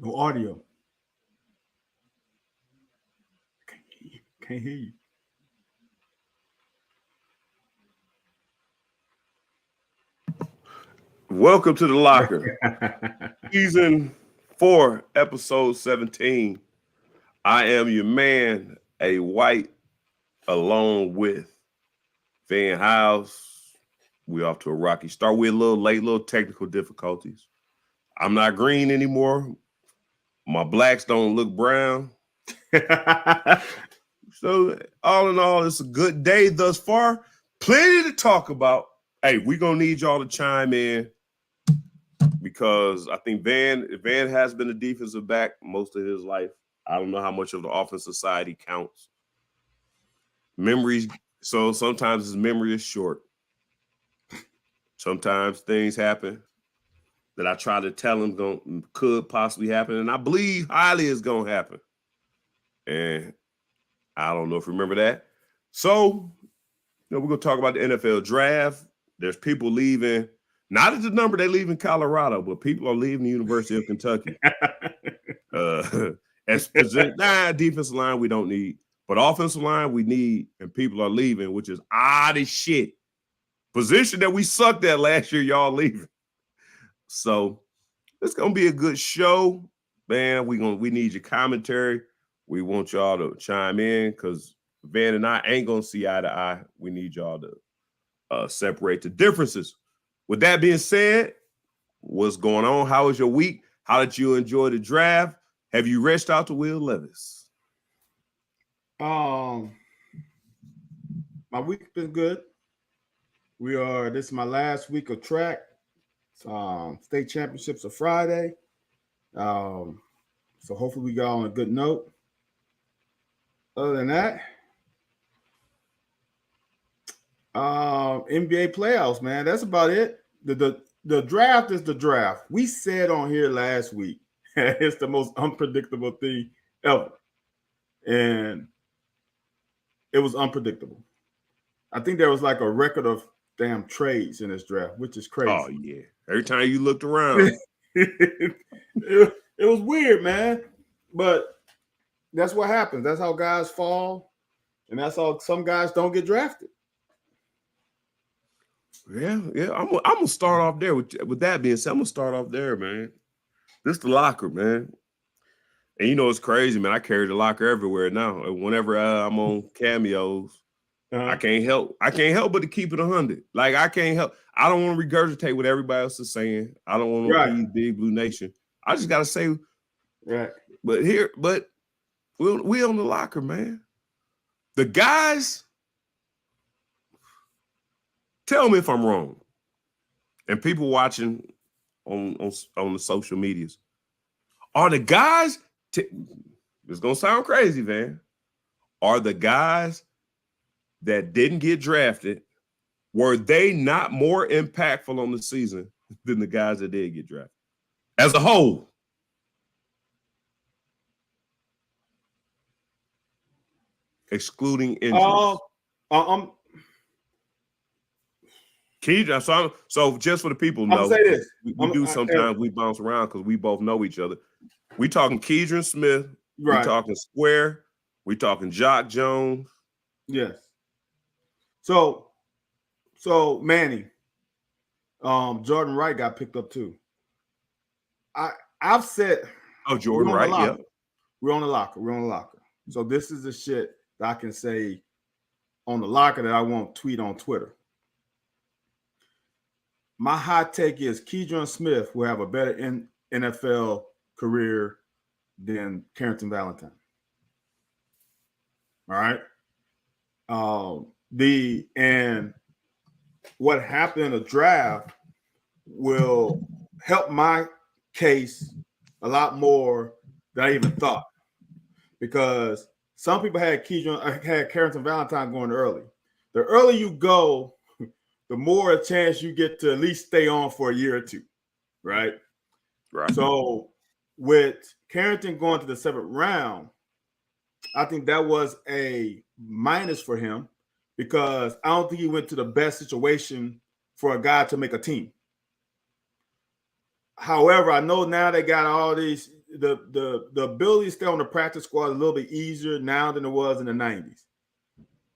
No audio. Can't hear you. Welcome to the locker. Season 4, episode 17. I am your man, A White, along with Van House. We off to a rocky start. We're a little late, little technical difficulties. I'm not green anymore. My blacks don't look brown. So all in all, it's a good day thus far. Plenty to talk about. Hey, we're going to need y'all to chime in because I think Van has been a defensive back most of his life. I don't know how much of the offensive side he counts. Memories, so sometimes his memory is short. Sometimes things happen that I try to tell him could possibly happen, and I believe highly is going to happen. And I don't know if you remember that. So, we're going to talk about the NFL draft. There's people leaving, not at the number they leave in Colorado, but people are leaving the University of Kentucky. Defensive line we don't need, but offensive line we need, and people are leaving, which is odd as shit. Position that we sucked at last year, y'all leaving. So it's gonna be a good show, man. We need your commentary. We want y'all to chime in because Van and I ain't gonna see eye to eye. We need y'all to separate the differences. With that being said, what's going on? How was your week? How did you enjoy the draft? Have you reached out to Will Levis? My week's been good. This is my last week of track. State championships are Friday. So hopefully we got on a good note. Other than that, NBA playoffs, man. That's about it. The draft is the draft. We said on here last week, it's the most unpredictable thing ever. And it was unpredictable. I think there was like a record of damn trades in this draft, which is crazy. Oh, yeah. Every time you looked around. it was weird, man. But that's what happens. That's how guys fall. And that's how some guys don't get drafted. Yeah. I'm gonna start off there. With that being said, I'm gonna start off there, man. This the locker, man. And it's crazy, man. I carry the locker everywhere now. Whenever I'm on cameos, I can't help but to keep it 100. Like I can't help. I don't want to regurgitate what everybody else is saying. I don't want to appease Big Blue Nation. I just gotta say, right. But we on the locker, man. The guys, tell me if I'm wrong. And people watching on the social medias, are the guys? It's gonna sound crazy, man. Are the guys that didn't get drafted, were they not more impactful on the season than the guys that did get drafted as a whole? Excluding injuries. So just for the people know, say this. We bounce around because we both know each other. We talking Keidron Smith. Right. We talking Square. We talking Jock Jones. Yes. So Manny, Jordan Wright got picked up too. I've said, Jordan Wright, yeah. We're on the locker. So this is the shit that I can say on the locker that I won't tweet on Twitter. My hot take is Keidron Smith will have a better NFL career than Carrington Valentine. All right. And what happened in the draft will help my case a lot more than I even thought, because some people had Carrington Valentine going early. The earlier you go, the more a chance you get to at least stay on for a year or two, right? Right. So with Carrington going to the 7th round, I think that was a minus for him, because I don't think he went to the best situation for a guy to make a team. However, I know now they got all these the ability to stay on the practice squad is a little bit easier now than it was in the 90s.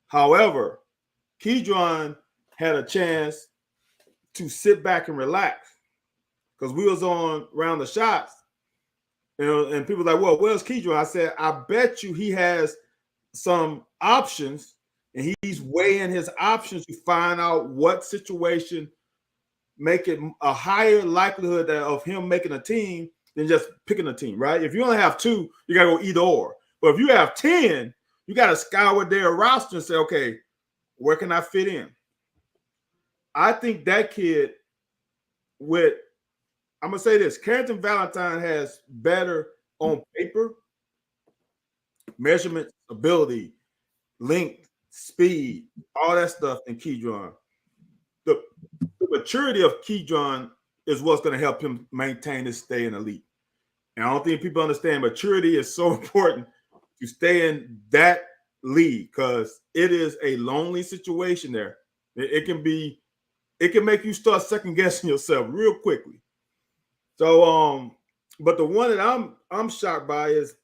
However, Keydron had a chance to sit back and relax because we was on round the shots, and people were like, well, where's Keydron? I said, I bet you he has some options, and he's weighing his options to find out what situation make it a higher likelihood of him making a team than just picking a team, right? If you only have 2, you got to go either or. But if you have 10, you got to scour their roster and say, okay, where can I fit in? I think that kid I'm going to say this, Carrington Valentine has better on paper measurement, ability, length, speed, all that stuff than Keydron. The maturity of Keydron is what's going to help him maintain his stay in elite. And I don't think people understand maturity is so important to stay in that league because it is a lonely situation there. It can make you start second guessing yourself real quickly. So, but the one that I'm shocked by is,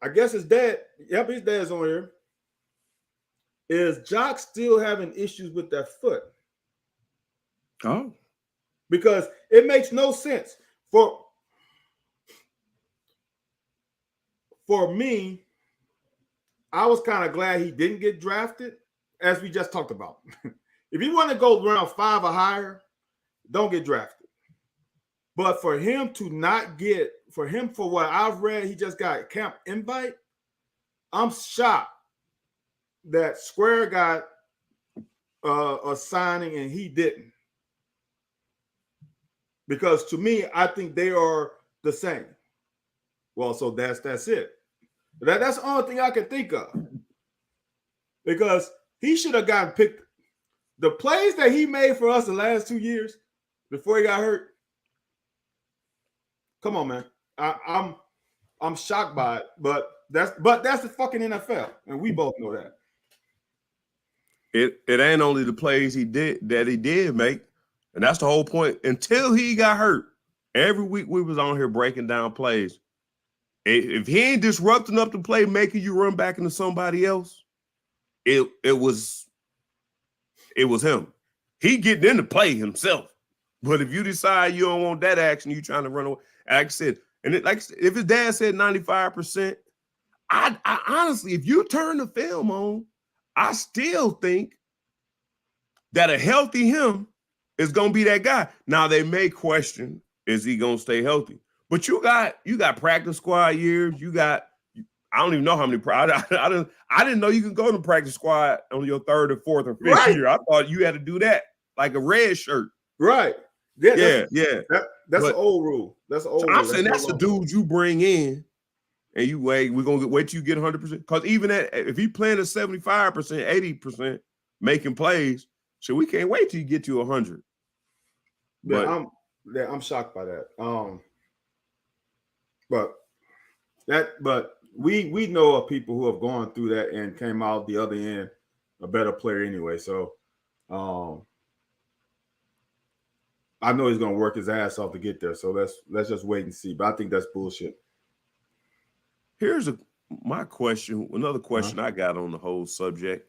I guess his dad. Yep, his dad's on here. Is Jock still having issues with that foot? Oh, because it makes no sense for me. I was kind of glad he didn't get drafted, as we just talked about. If you want to go around 5 or higher, don't get drafted. But for him to not get, for what I've read, he just got camp invite. I'm shocked that Square got a signing and he didn't. Because to me, I think they are the same. Well, so that's it. That's the only thing I can think of. Because he should have gotten picked. The plays that he made for us the last 2 years before he got hurt. Come on, man. I'm shocked by it, but that's the fucking NFL, and we both know that. It ain't only the plays he did make, and that's the whole point. Until he got hurt, every week we was on here breaking down plays. If he ain't disrupting up the play, making you run back into somebody else, it was him. He getting in the play himself. But if you decide you don't want that action, you trying to run away. Like I said, if his dad said 95%, I honestly, if you turn the film on, I still think that a healthy him is going to be that guy. Now they may question, is he going to stay healthy? But you got practice squad years. I don't even know how many. I didn't know you could go to practice squad on your 3rd or 4th or 5th year. I thought you had to do that like a red shirt. Right. Yeah. That's an old rule. That's an old rule. I'm saying that's the dude you bring in, and you wait. We're gonna wait till you get 100%. Because even if he playing at 75%, 80%, making plays, so we can't wait till you get to 100. Yeah, I'm shocked by that. But we know of people who have gone through that and came out the other end a better player anyway. So, I know he's going to work his ass off to get there. So let's just wait and see. But I think that's bullshit. Here's my question. Another question I got on the whole subject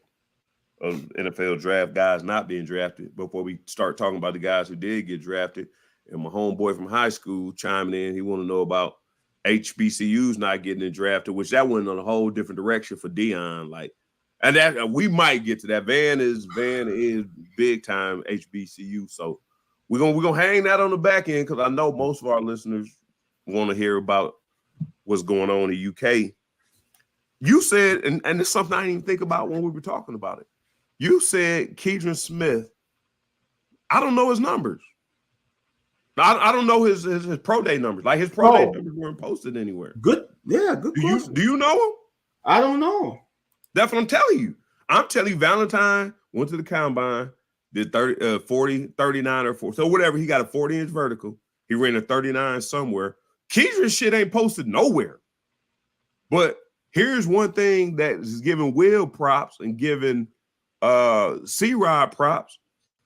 of NFL draft guys not being drafted before we start talking about the guys who did get drafted. And my homeboy from high school chiming in. He want to know about HBCUs not getting drafted, which that went on a whole different direction for Deion. And that we might get to that. Van is big time HBCU. So we're gonna hang that on the back end because I know most of our listeners want to hear about what's going on in the UK. You said, and it's something I didn't even think about when we were talking about it. You said Keydron Smith. I don't know his numbers. I don't know his pro day numbers. Like his pro day numbers weren't posted anywhere. Good question. Do you know him? I don't know. That's what I'm telling you. I'm telling you, Valentine went to the combine, did 40, 39 or 4. So whatever, he got a 40-inch vertical. He ran a 39 somewhere. Keydron shit ain't posted nowhere. But here's one thing that is giving Will props and giving C-Rod props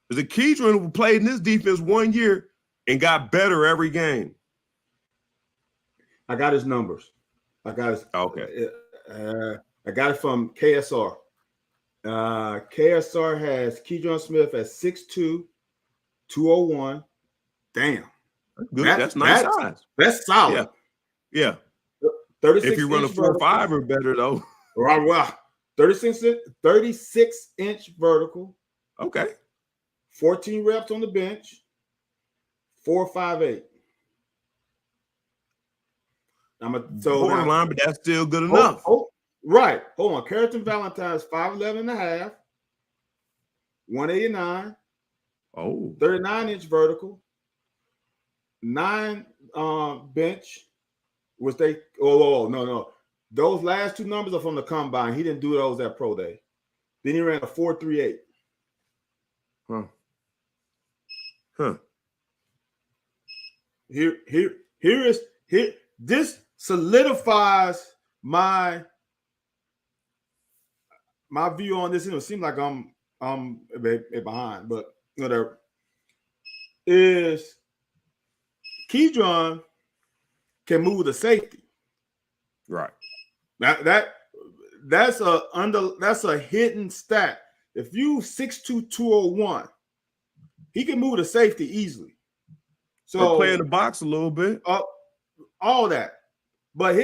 is that Keydron played in this defense 1 year and got better every game. I got his numbers. I got his. Okay. I got it from KSR. KSR has Keydron Smith at 6'2", 201. Damn. Good. That's nice size. That's solid. Yeah. 36 if you run a 4.5 or better, though. Wow. 36-inch vertical. Okay. 14 reps on the bench. 4.58. Borderline, but that's still good enough. Right. Hold on. Carrington Valentine's 5'11.5. 189. Oh. 39-inch vertical. 9 bench. Was they? No. Those last two numbers are from the combine. He didn't do those at Pro Day. Then he ran a 4.38. Huh. This solidifies my view on this. It seems like I'm behind, but whatever. Is Keydron can move the safety. Right. That's a hidden stat. If you 6'2", 201, he can move the safety easily. So play in the box a little bit. All that. But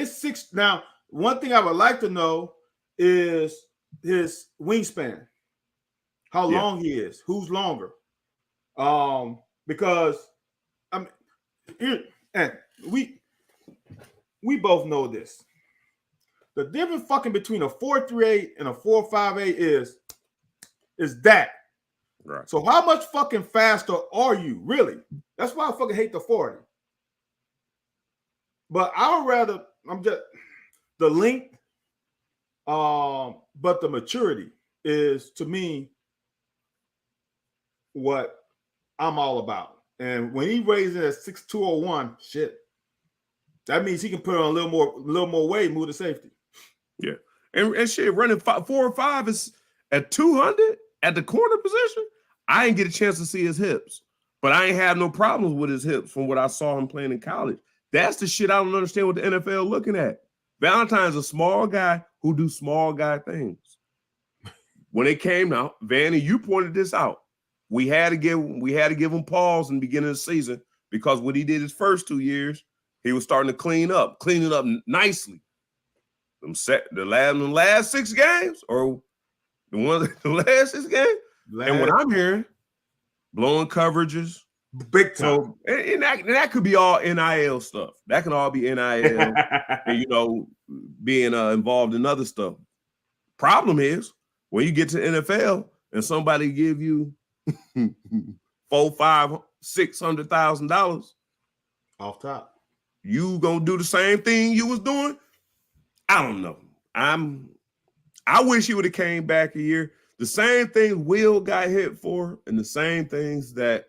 now, one thing I would like to know is his wingspan. How long he is. Who's longer? Because I mean, here, and we both know this. The difference fucking between a 4.38 and a 4.58 is that. Right. So how much fucking faster are you, really? That's why I fucking hate the 40. But I would rather, the length, but the maturity is, to me, what I'm all about. And when he weighs in at 6'2", shit, that means he can put on a little more weight, move to safety. Yeah. And shit, running 4 or 5 is at 200 at the corner position. I didn't get a chance to see his hips, but I ain't have no problems with his hips from what I saw him playing in college. That's the shit I don't understand what the NFL looking at. Valentine's a small guy who do small guy things. When it came out, Vanny, you pointed this out. We had to give him pause in the beginning of the season because what he did his first 2 years, he was starting to cleaning up nicely. The last 6 games, or the last 6 games, and what I'm hearing, blowing coverages, big time. So, and that could be all NIL stuff. That can all be NIL, and being involved in other stuff. Problem is when you get to NFL and somebody give you $400,000, $500,000, $600,000 off top, you gonna do the same thing you was doing? I don't know. I wish he would have came back a year. The same thing Will got hit for, and the same things that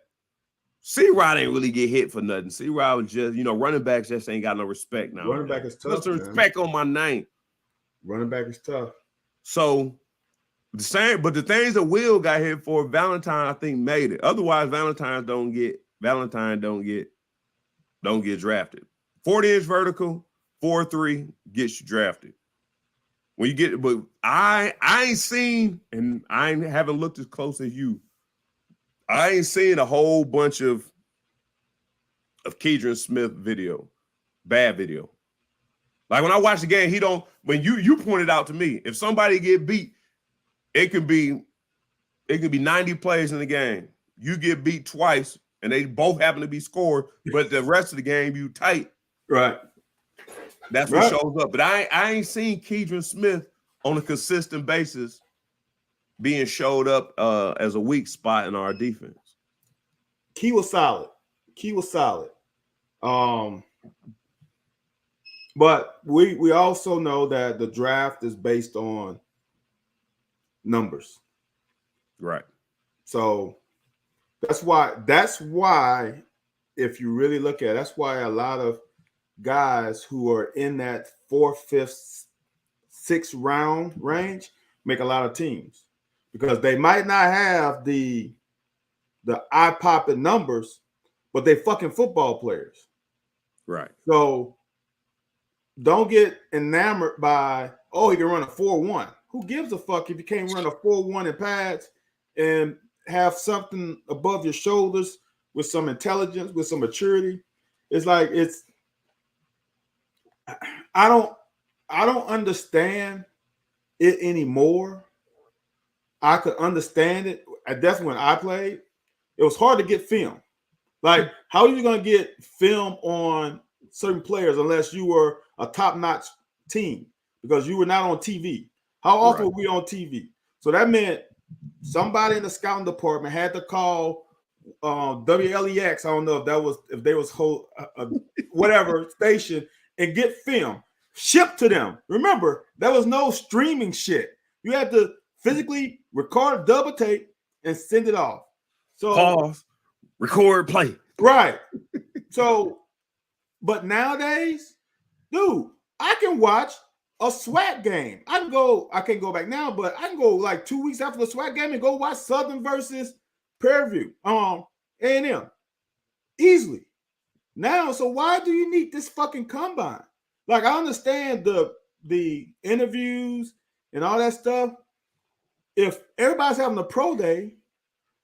C-Rod ain't really get hit for nothing. C-Rod was just, running backs just ain't got no respect now. Running back is tough. Put some respect on my name. Running back is tough. So the same, but the things that Will got hit for, Valentine, I think, made it. Otherwise, Valentine don't get drafted. 40-inch vertical, 4.3 gets you drafted. When you get, but I ain't seen, and I haven't looked as close as you. I ain't seen a whole bunch of Keydron Smith bad video. Like when I watch the game, when you pointed out to me, if somebody get beat, it could be 90 plays in the game. You get beat twice, and they both happen to be scored, but the rest of the game you tight. Right. That's what shows up. But I ain't seen Keydron Smith on a consistent basis being showed up as a weak spot in our defense. Key was solid. But we also know that the draft is based on numbers. Right. So that's why if you really look at it, that's why a lot of guys who are in that 4th, 5th, 6th round range make a lot of teams, because they might not have the eye-popping numbers, but they fucking football players. Right. So don't get enamored by, oh, he can run a 4.1. Who gives a fuck if you can't run a 4.1 in pads and have something above your shoulders with some intelligence, with some maturity? It's like I don't understand it anymore. I could understand it. Definitely when I played, it was hard to get film. Like, how are you going to get film on certain players unless you were a top-notch team? Because you were not on TV. How often were we on TV? So that meant somebody in the scouting department had to call WLEX. I don't know if they was whatever station and get film shipped to them. Remember, there was no streaming shit. You had to physically record double tape and send it off. So pause, record, play. Right. So, but nowadays, dude, I can watch a SWAC game. I can't go back now, but I can go like 2 weeks after the SWAC game and go watch Southern versus Prairie View, A&M, easily. Now, so why do you need this fucking combine? Like, I understand the interviews and all that stuff. If everybody's having a pro day,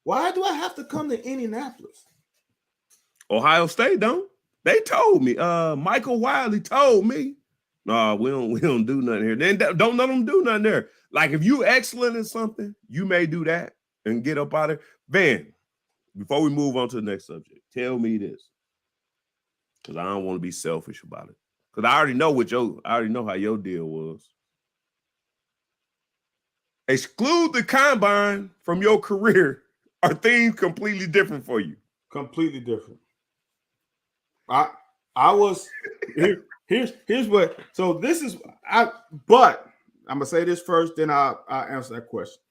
why do I have to come to Indianapolis? Ohio State don't. They told me. Michael Wiley told me. No, we don't do nothing here. Then don't let them do nothing there. Like, if you excellent in something, you may do that and get up out of it. Ben, before we move on to the next subject, tell me this, because I don't want to be selfish about it. Because I already know how your deal was. Exclude the combine from your career. Are things completely different for you? Completely different. I was here's what. So this is but I'm gonna say this first, then I'll answer that question.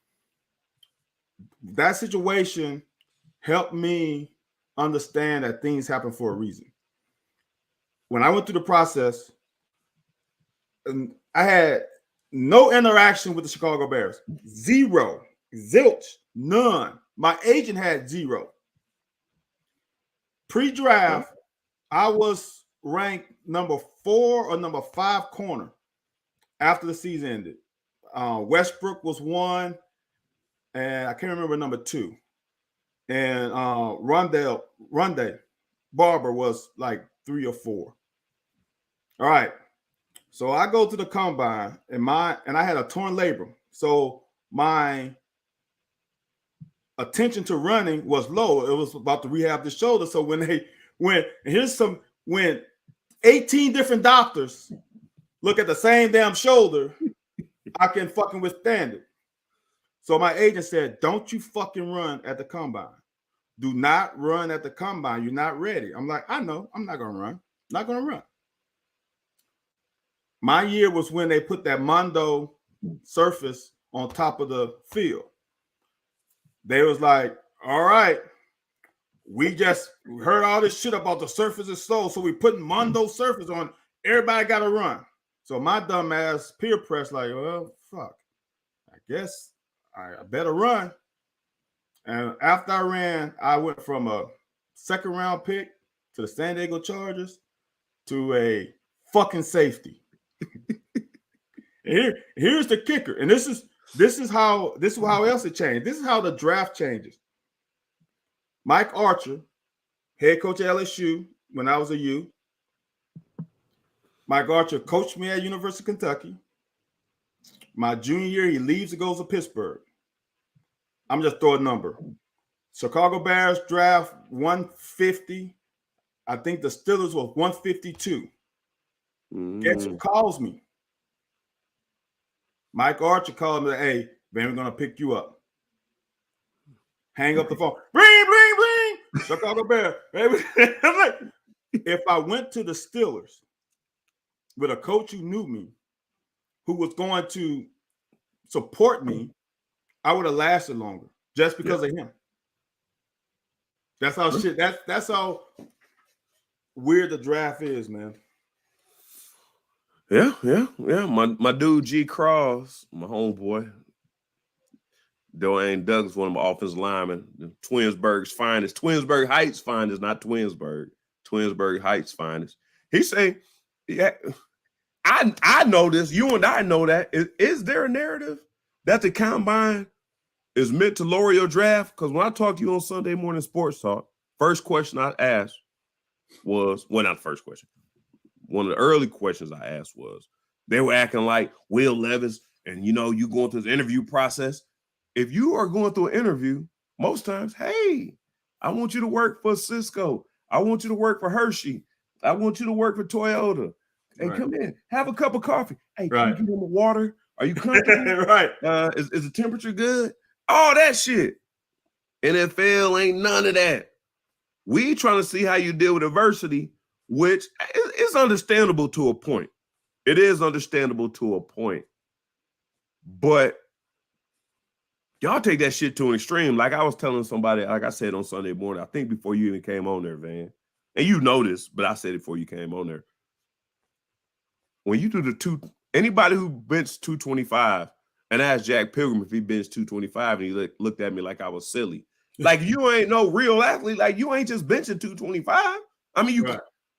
That situation helped me understand that things happen for a reason. When I went through the process, I had no interaction with the Chicago Bears. Zero. Zilch. None. My agent had zero. Pre-draft, I was ranked number 4 or number 5 corner after the season ended. Westbrook was 1, and I can't remember number 2. And Rondé Barber was like 3 or 4. All right. So I go to the combine and I had a torn labrum. So my attention to running was low. It was about to rehab the shoulder. So when 18 different doctors look at the same damn shoulder, I can fucking withstand it. So my agent said, don't you fucking run at the combine. Do not run at the combine. You're not ready. I'm like, I know. I'm not going to run. Not going to run. My year was when they put that Mondo surface on top of the field. They was like, all right, we just heard all this shit about the surface is slow, so we putting Mondo surface on. Everybody got to run. So my dumb ass peer press like, well, fuck. I guess I better run. And after I ran, I went from a second round pick to the San Diego Chargers to a fucking safety. Here's the kicker, and this is how else it changed. This is how the draft changes. Mike Archer, head coach at LSU when I was a U. Mike Archer coached me at University of Kentucky. My junior year, he leaves and goes to Pittsburgh. I'm just throwing a number. Chicago Bears draft 150. I think the Steelers was 152. Guess who calls me? Mike Archer called me, hey, man, we're going to pick you up. Hang up the phone. Bling, bling, bling. Chicago Bears. If I went to the Steelers with a coach who knew me, who was going to support me, I would have lasted longer just because of him. That's how that's how weird the draft is, man. Yeah. My dude G Cross, my homeboy, Dwayne Douglas, one of my offensive linemen, the Twinsburg's finest, Twinsburg Heights finest, not Twinsburg, Twinsburg Heights finest. He say, yeah, I know this. You and I know that. Is there a narrative that the combine is meant to lower your draft? Because when I talked to you on Sunday Morning Sports Talk, first question I asked was, well, not the first question. One of the early questions I asked was, they were acting like Will Levis and, you going through the interview process. If you are going through an interview, most times, hey, I want you to work for Cisco. I want you to work for Hershey. I want you to work for Toyota. Hey, come in, have a cup of coffee. Hey, can you get him water? Are you comfortable? Right. Is the temperature good? All that shit. NFL ain't none of that. We trying to see how you deal with adversity, which is understandable to a point. It is understandable to a point. But y'all take that shit to an extreme. Like I was telling somebody, like I said on Sunday morning, I think before you even came on there, Van. And you know this, but I said it before you came on there. When you do anybody who benched 225 and asked Jack Pilgrim if he benched 225 and he looked at me like I was silly. Like you ain't no real athlete. Like you ain't just benching 225. I mean,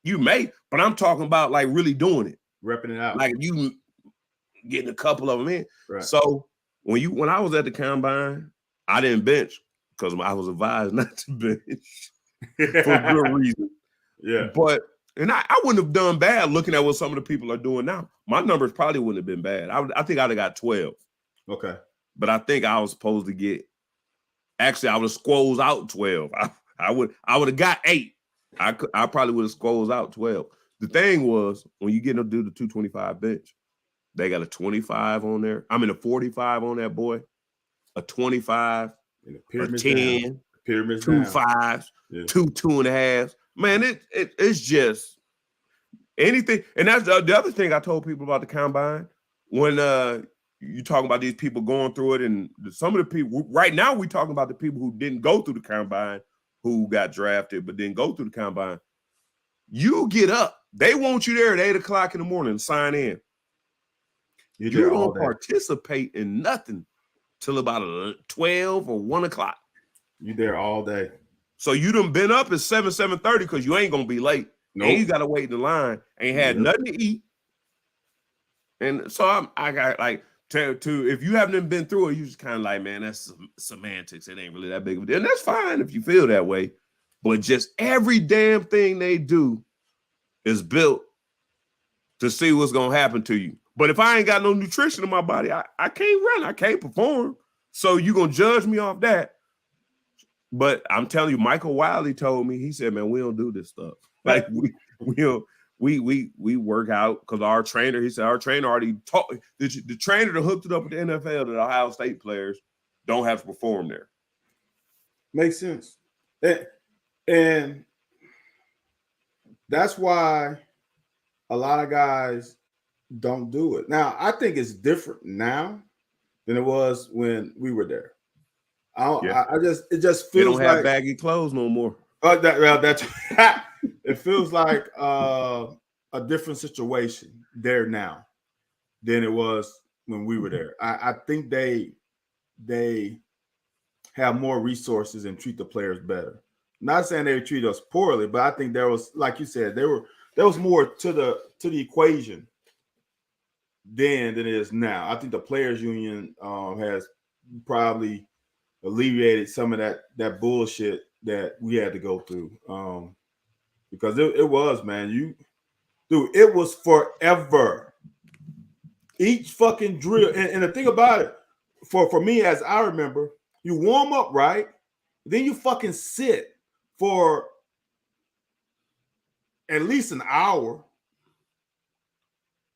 you may, but I'm talking about like really doing it. Repping it out. Like you getting a couple of them in. Right. So when I was at the combine, I didn't bench because I was advised not to bench for good reason. Yeah. But I wouldn't have done bad looking at what some of the people are doing now. My numbers probably wouldn't have been bad. I think I'd have got 12. Okay. But I think I was supposed to get. Actually, I would have squoze out 12. I would have got 8. I probably would have squoze out 12. The thing was, when you get to do the 225 bench, they got a 25 on there. I mean, a 45 on that boy, a 25, a 10, Pyramids 2 down. 5s, 2 2.5s. Man, it's just anything. And that's the other thing I told people about the combine. When you talking about these people going through it, and some of the people right now, we talking about the people who didn't go through the combine, who got drafted but didn't go through the combine. You get up. They want you there at 8 o'clock in the morning to sign in. You don't participate in nothing till about 12 or 1 o'clock. You there all day. So you done been up at 7:30 because you ain't gonna be late. Nope. And you gotta wait in the line. Ain't had nothing to eat. And so I got like to if you haven't been through it, you just kind of like, man, that's semantics. It ain't really that big of a deal. And that's fine if you feel that way. But just every damn thing they do is built to see what's gonna happen to you. But if I ain't got no nutrition in my body, I can't run, I can't perform. So you gonna judge me off that. But I'm telling you, Michael Wiley told me, he said, man, we don't do this stuff. Like we work out because our trainer, he said, our trainer already taught the trainer that hooked it up with the NFL, that Ohio State players don't have to perform there. Makes sense. And that's why a lot of guys don't do it. Now, I think it's different now than it was when we were there. It just feels they don't have like baggy clothes no more. That's it feels like a different situation there now than it was when we were there. I think they have more resources and treat the players better. Not saying they treat us poorly, but I think there was, like you said, there was more to the equation then than it is now. I think the players union has probably alleviated some of that bullshit that we had to go through. Because it was, man, it was forever. Each fucking drill. And the thing about it, for me, as I remember, you warm up, right? Then you fucking sit for at least an hour.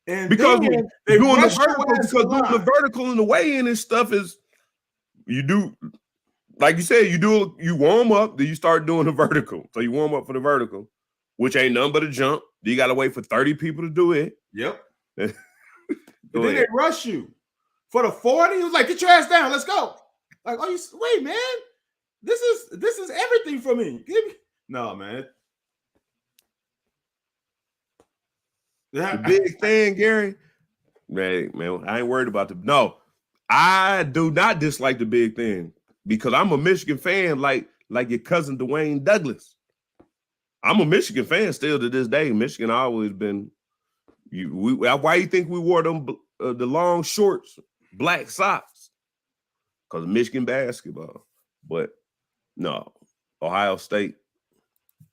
And because then doing the vertical and the weigh-in and stuff is, you do, like you said, you warm up, then you start doing the vertical. So you warm up for the vertical, which ain't nothing but a jump. Then you got to wait for 30 people to do it. Yep. And then they rush you for the 40. It was like, get your ass down, let's go. Like, oh, wait, man, this is everything for me. No, man. The big thing, Gary, man, I ain't worried about no. I do not dislike the big thing because I'm a Michigan fan, like your cousin Dwayne Douglas. I'm a Michigan fan still to this day. Michigan always been Why you think we wore them the long shorts, black socks? Because of Michigan basketball. But no, Ohio State,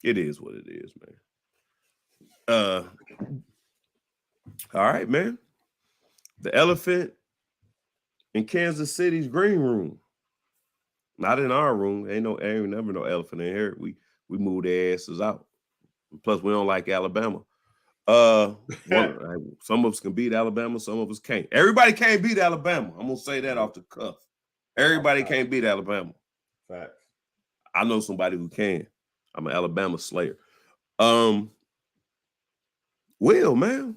it is what it is, man. All right, man. The elephant in Kansas City's green room. Not in our room. Ain't never no elephant in here. We move their asses out. Plus, we don't like Alabama. Some of us can beat Alabama, some of us can't. Everybody can't beat Alabama. I'm gonna say that off the cuff. Everybody can't beat Alabama. Facts. I know somebody who can. I'm an Alabama slayer. Will, man,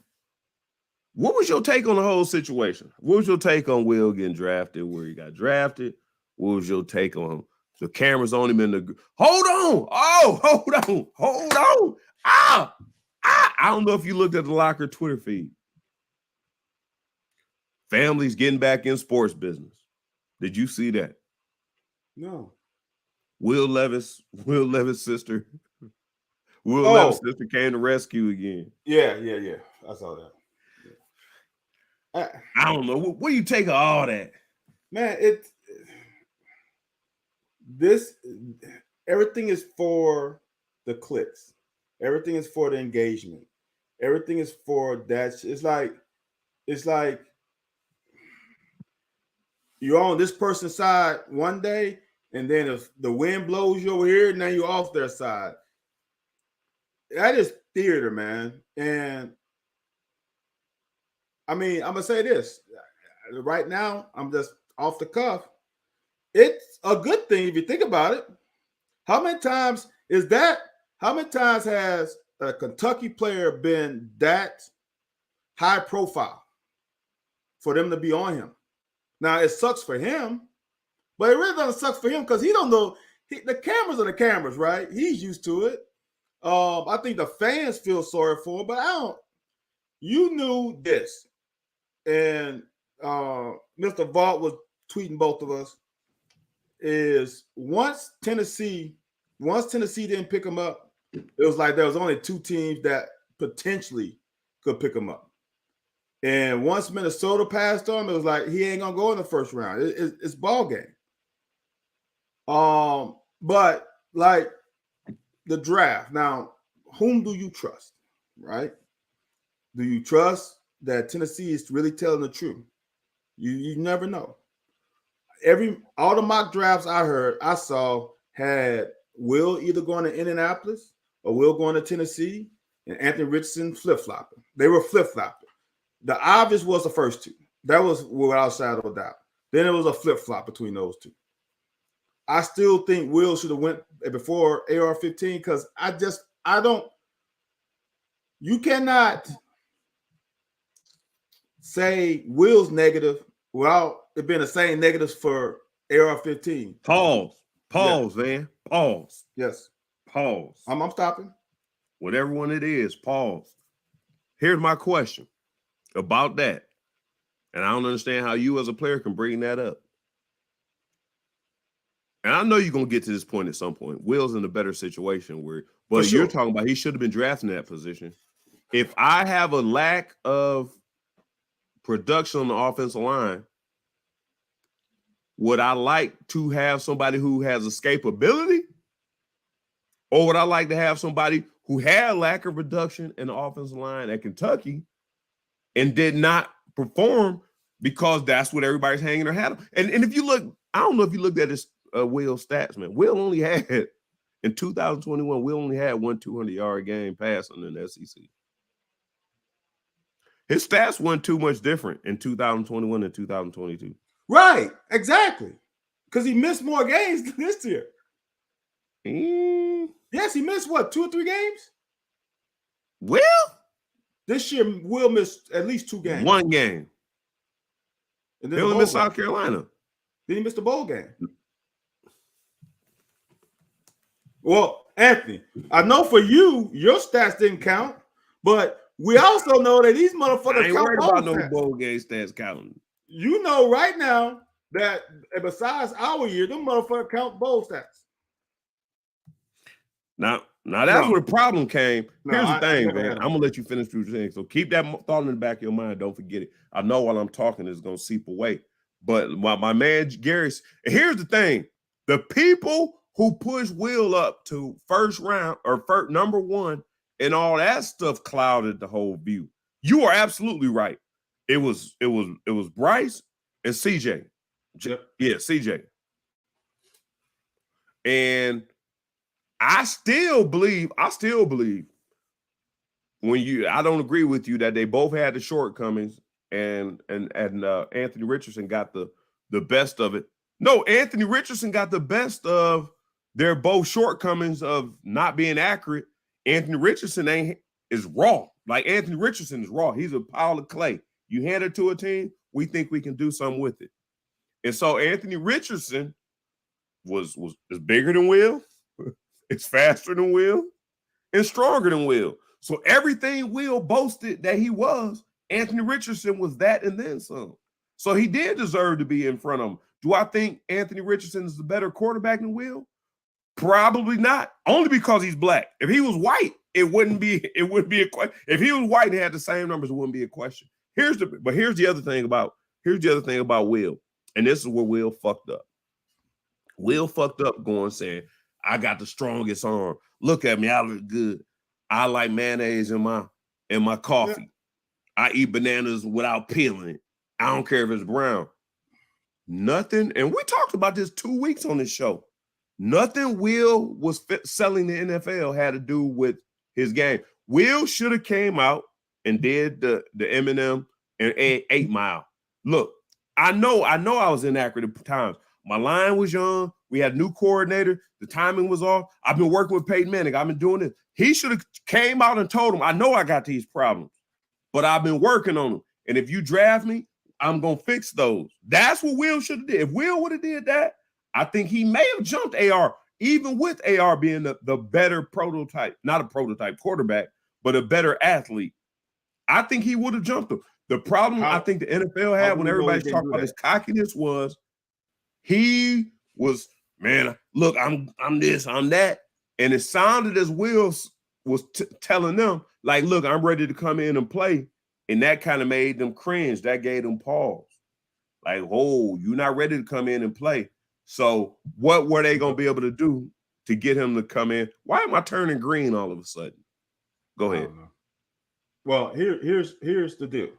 what was your take on the whole situation? What was your take on Will getting drafted, where he got drafted? What was your take on the cameras on him in the hold on? Oh, hold on. I don't know if you looked at the Locker Twitter feed. Families getting back in sports business. Did you see that? No. Will Levis' sister. Will Levis' sister came to rescue again. Yeah. I saw that. Yeah. I don't know. What do you take of all that? Man, everything is for the clicks. Everything is for the engagement. Everything is for that. It's like you're on this person's side one day, and then if the wind blows you over here, now you're off their side. That is theater, man. And I mean, I'm gonna say this right now. I'm just off the cuff. It's a good thing if you think about it. How many times has a Kentucky player been that high profile for them to be on him? Now, it sucks for him, but it really doesn't suck for him because he don't know. The cameras are the cameras, right? He's used to it. I think the fans feel sorry for him, but you knew this. And Mr. Vaught was tweeting both of us, is once Tennessee didn't pick him up, it was like there was only two teams that potentially could pick him up. And once Minnesota passed on him, it was like he ain't gonna go in the first round. It's ball game. But like the draft, now, whom do you trust, right? Do you trust that Tennessee is really telling the truth? You never know. All the mock drafts I saw had Will either going to Indianapolis or Will going to Tennessee, and Anthony Richardson flip-flopping. They were flip-flopping. The obvious was the first two. That was without shadow of doubt. Then it was a flip-flop between those two. I still think Will should have went before AR-15 because you cannot say Will's negative without it being the same negatives for AR-15. Pause, man. Pause. Yes. Pause. I'm stopping. Whatever one it is, pause. Here's my question about that. And I don't understand how you as a player can bring that up. And I know you're going to get to this point at some point. Will's in a better situation but sure. You're talking about he should have been drafted in that position. If I have a lack of production on the offensive line, would I like to have somebody who has escapability? Or would I like to have somebody who had lack of production in the offensive line at Kentucky and did not perform because that's what everybody's hanging their hat on? And if you look, I don't know if you looked at his Will's stats, man. Will only had, in 2021, Will only had one 200-yard game passing in the SEC. His stats weren't too much different in 2021 and 2022. Right, exactly. Because he missed more games this year. Yes, he missed what, 2 or 3 games? Will? This year, Will missed at least 2 games. 1 game. And He then only missed South Carolina. Then he missed the bowl game. Well, Anthony, I know for you, your stats didn't count, but we also know that these motherfuckers I ain't worried about no bowl game stats counting. You know right now that besides our year, them motherfuckers count bowl stats. Now, Now that's No. where the problem came. No, Here's the I thing, never man. had a- I'm gonna let you finish what you're saying. So keep that thought in the back of your mind. Don't forget it. I know while I'm talking, it's gonna seep away. But my man Gary, here's the thing: the people who push Will up to first round or first number one and all that stuff clouded the whole view. You are absolutely right. It was Bryce and CJ. Yep. Yeah, CJ. And I still believe when I don't agree with you that they both had the shortcomings and Anthony Richardson got the best of it. No, Anthony Richardson got the best of their both shortcomings of not being accurate. Anthony Richardson is raw. Like Anthony Richardson is raw. He's a pile of clay. You hand it to a team, we think we can do something with it. And so Anthony Richardson is bigger than Will, it's faster than Will, and stronger than Will. So everything Will boasted that he was, Anthony Richardson was that and then some. So he did deserve to be in front of him. Do I think Anthony Richardson is the better quarterback than Will? Probably not. Only because he's black. If he was white, it wouldn't be a question. If he was white and had the same numbers, it wouldn't be a question. Here's the other thing about Will, and this is where Will fucked up. Will fucked up going saying, I got the strongest arm. Look at me, I look good. I like mayonnaise in my coffee. Yeah. I eat bananas without peeling it. I don't care if it's brown. Nothing, and we talked about this 2 weeks on this show. Nothing Will was selling the NFL had to do with his game. Will should have came out and did the Eminem and 8 Mile. Look, I know I was inaccurate at times. My line was young. We had a new coordinator. The timing was off. I've been working with Peyton Manning. I've been doing this. He should have came out and told him, I know I got these problems, but I've been working on them. And if you draft me, I'm going to fix those. That's what Will should have did. If Will would have did that, I think he may have jumped AR, even with AR being the better prototype, not a prototype quarterback, but a better athlete. I think he would have jumped him. The problem I think the NFL had when everybody's talking about his cockiness was he was, man, look, I'm this, I'm that. And it sounded as Will was telling them, like, look, I'm ready to come in and play. And that kind of made them cringe. That gave them pause. Like, oh, you're not ready to come in and play. So what were they going to be able to do to get him to come in? Why am I turning green all of a sudden? Go ahead. Well, here's the deal.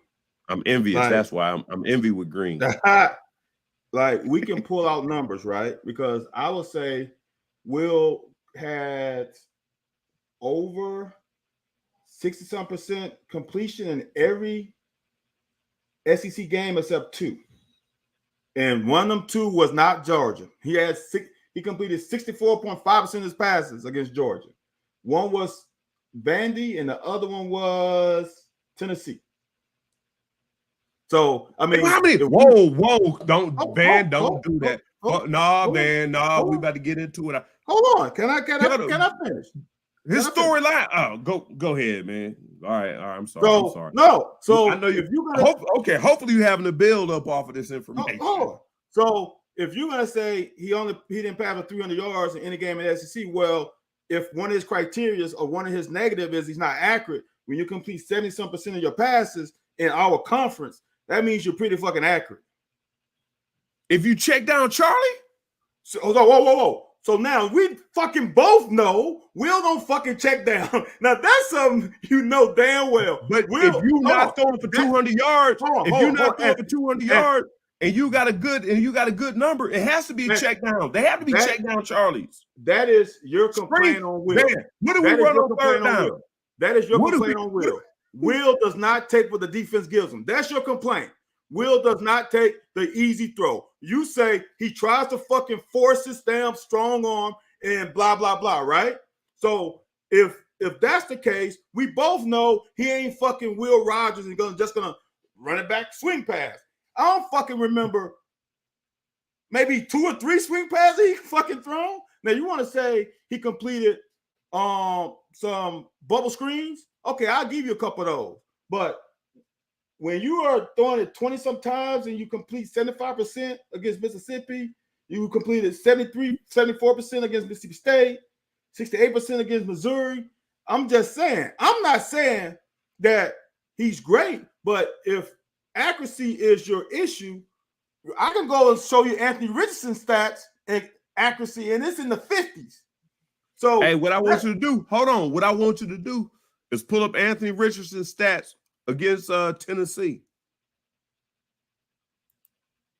I'm envious. Like, that's why I'm envy with green. Like, we can pull out numbers, right? Because I would say Will had over 60-some% completion in every SEC game except 2. And one of them 2 was not Georgia. He completed 64.5% of his passes against Georgia. One was Vandy, and the other one was Tennessee. So I mean, how many? Whoa! Don't do that. No, we about to get into it. Hold on, can I finish? His storyline. Oh, go ahead, man. All right. I'm sorry. I'm sorry. No, so I know hopefully you having to build up off of this information. So if you're gonna say he didn't pass for 300 yards in any game in the SEC, well, if one of his criteria or one of his negative is he's not accurate, when you complete 70-some% of your passes in our conference, that means you're pretty fucking accurate. If you check down Charlie, whoa. So now we fucking both know Will don't fucking check down. Now that's something you know damn well. But if you're not throwing for 200 yards, yards, and you got a good number, it has to be a check down. They have to be check down Charlies. That is your complaint on Will. What do we run on third down? That is your complaint on Will. Will does not take what the defense gives him. That's your complaint. Will does not take the easy throw. You say he tries to fucking force his damn strong arm and blah, blah, blah, right? So if that's the case, we both know he ain't fucking Will Rogers and just gonna run it back, swing pass. I don't fucking remember maybe 2 or 3 swing passes he fucking thrown. Now you want to say he completed some bubble screens? Okay, I'll give you a couple of those. But when you are throwing it 20-some times and you complete 75% against Mississippi, you completed 74% against Mississippi State, 68% against Missouri. I'm just saying, I'm not saying that he's great, but if accuracy is your issue, I can go and show you Anthony Richardson stats and accuracy, and it's in the 50s. So hey, what I want you to do, hold on. What I want you to do is pull up Anthony Richardson's stats against Tennessee.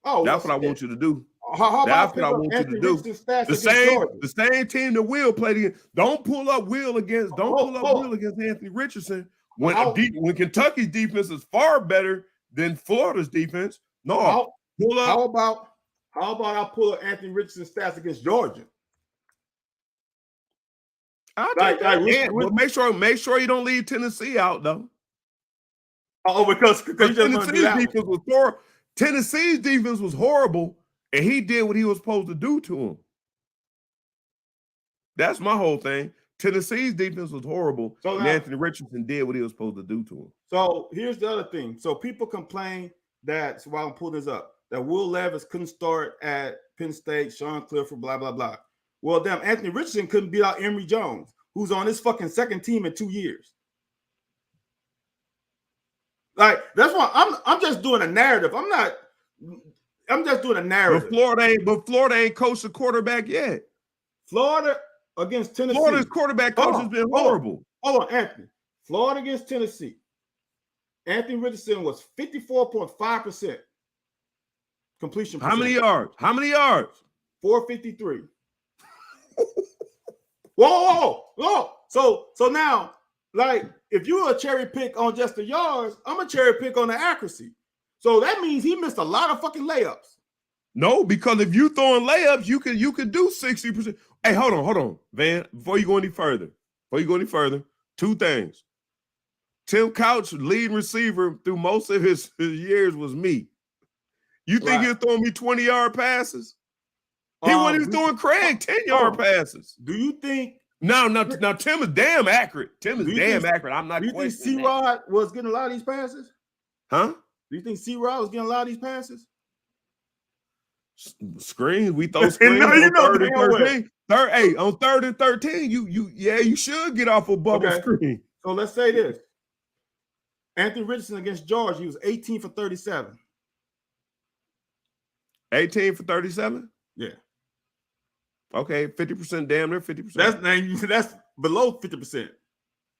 Oh, that's what I want you to do. How that's what I want you to do. The same team that Will played against. Don't pull up Will against. Don't pull up Will against Anthony Richardson when Kentucky's defense is far better than Florida's defense. No, pull up. How about I pull up Anthony Richardson's stats against Georgia? But make sure you don't leave Tennessee out though. Because Tennessee's defense was horrible, and he did what he was supposed to do to him. That's my whole thing. Tennessee's defense was horrible, and Anthony Richardson did what he was supposed to do to him. So here's the other thing. So people complain that, so while I'm pulling this up, that Will Levis couldn't start at Penn State, Sean Clifford, blah, blah, blah. Well, damn, Anthony Richardson couldn't beat out Emory Jones, who's on his fucking second team in 2 years. Like, that's why I'm just doing a narrative. I'm just doing a narrative. But Florida ain't coached a quarterback yet. Florida against Tennessee. Florida's quarterback coach has been horrible. Hold on, Anthony. Florida against Tennessee. Anthony Richardson was 54.5% completion percentage. How many yards? 453. Whoa. So now, like, if you're a cherry pick on just the yards, I'm a cherry pick on the accuracy. So that means he missed a lot of fucking layups. No, because if you throwing layups, you can do 60%. Hey, hold on, Van. Before you go any further, two things. Tim Couch, leading receiver through most of his years, was me. You think he'll throw me 20-yard passes? He wasn't even throwing Craig 10-yard passes. Do you think? No, Tim is damn accurate. Accurate. I'm not. Do you think C-Rod was getting a lot of these passes? Huh? Do you think C-Rod was getting a lot of these passes? Screens. We throw screens on 3rd and 13. On 3rd and 13, you should get off a bubble screen. So let's say this. Anthony Richardson against Georgia, he was 18 for 37. 18 for 37? Yeah. Okay, 50%, damn near 50%. That's below 50%.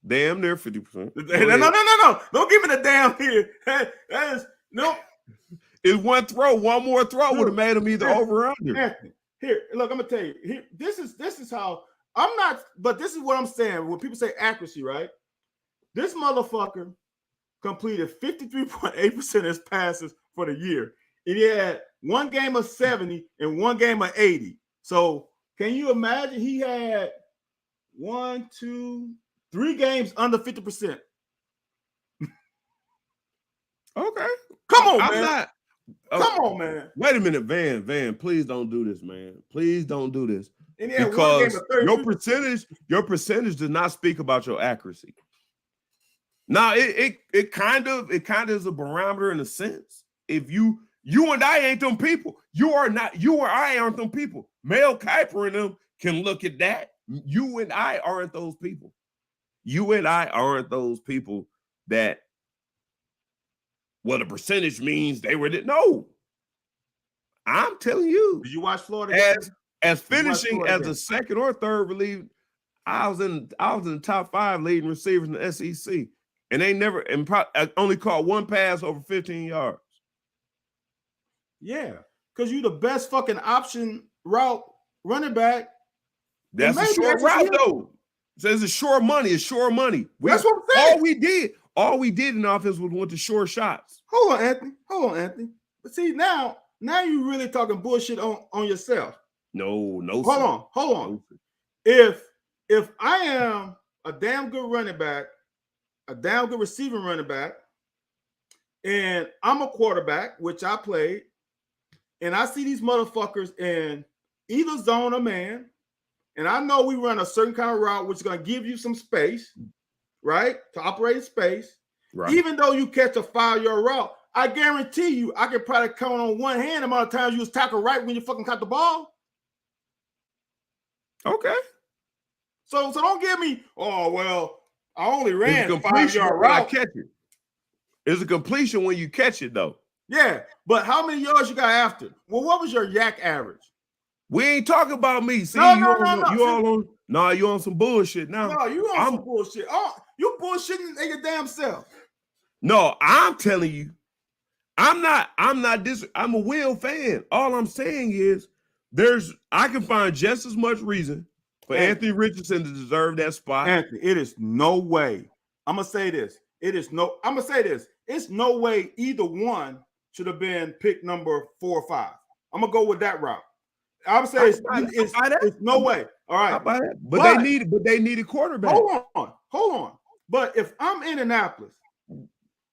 Damn near 50%. No. Don't give me the damn here. That is no. It's one more throw would have made him either over or under. Anthony, here, look, I'm gonna tell you. Here, this is how I'm not, but this is what I'm saying. When people say accuracy, right? This motherfucker completed 53.8% of his passes for the year. And he had one game of 70 and one game of 80. So can you imagine he had 1, 2, 3 games under 50%? Okay. Come on, man. Come on, man. Wait a minute, Van. Please don't do this, man. Please don't do this. Because your percentage does not speak about your accuracy. Now, it kind of is a barometer in a sense. If you and I ain't them people, you or I aren't them people. Mel Kiper and them can look at that. You and I aren't those people. You and I aren't those people that what a percentage means they were. No, I'm telling you. Did you watch Florida? As finishing as a second or third relief, I was in the top 5 leading receivers in the SEC, and I only caught one pass over 15 yards. Yeah, because you're the best fucking option route running back. That's a short route, though. So it's sure money. It's sure money. That's what I'm saying. All we did in offense was went to short shots. Hold on, Anthony. But see, now you really talking bullshit on yourself. No. Hold on. If I am a damn good running back, a damn good receiving running back, and I'm a quarterback, which I played, and I see these motherfuckers in either zone or man, and I know we run a certain kind of route which is going to give you some space, right, to operate in space. Right. Even though you catch a 5-yard route, I guarantee you I could probably count on one hand the amount of times you was tackle right when you fucking caught the ball. Okay. So don't give me, oh, well, I only It's ran a 5 completion yard when I route. catch it. It's a completion when you catch it, though. Yeah, but how many yards you got after? Well, what was your yak average? We ain't talking about me. See, No. you on some bullshit now. No, you on some bullshit. Oh, you bullshitting in your damn self. No, I'm telling you, I'm a Will fan. All I'm saying is I can find just as much reason for Anthony Richardson to deserve that spot. Anthony, it is no way. I'm gonna say this. It's no way either one should have been pick number 4 or 5. I'm gonna go with that route. I'm saying it's no way. All right. But they needed quarterback. Hold on. But if I'm in Indianapolis,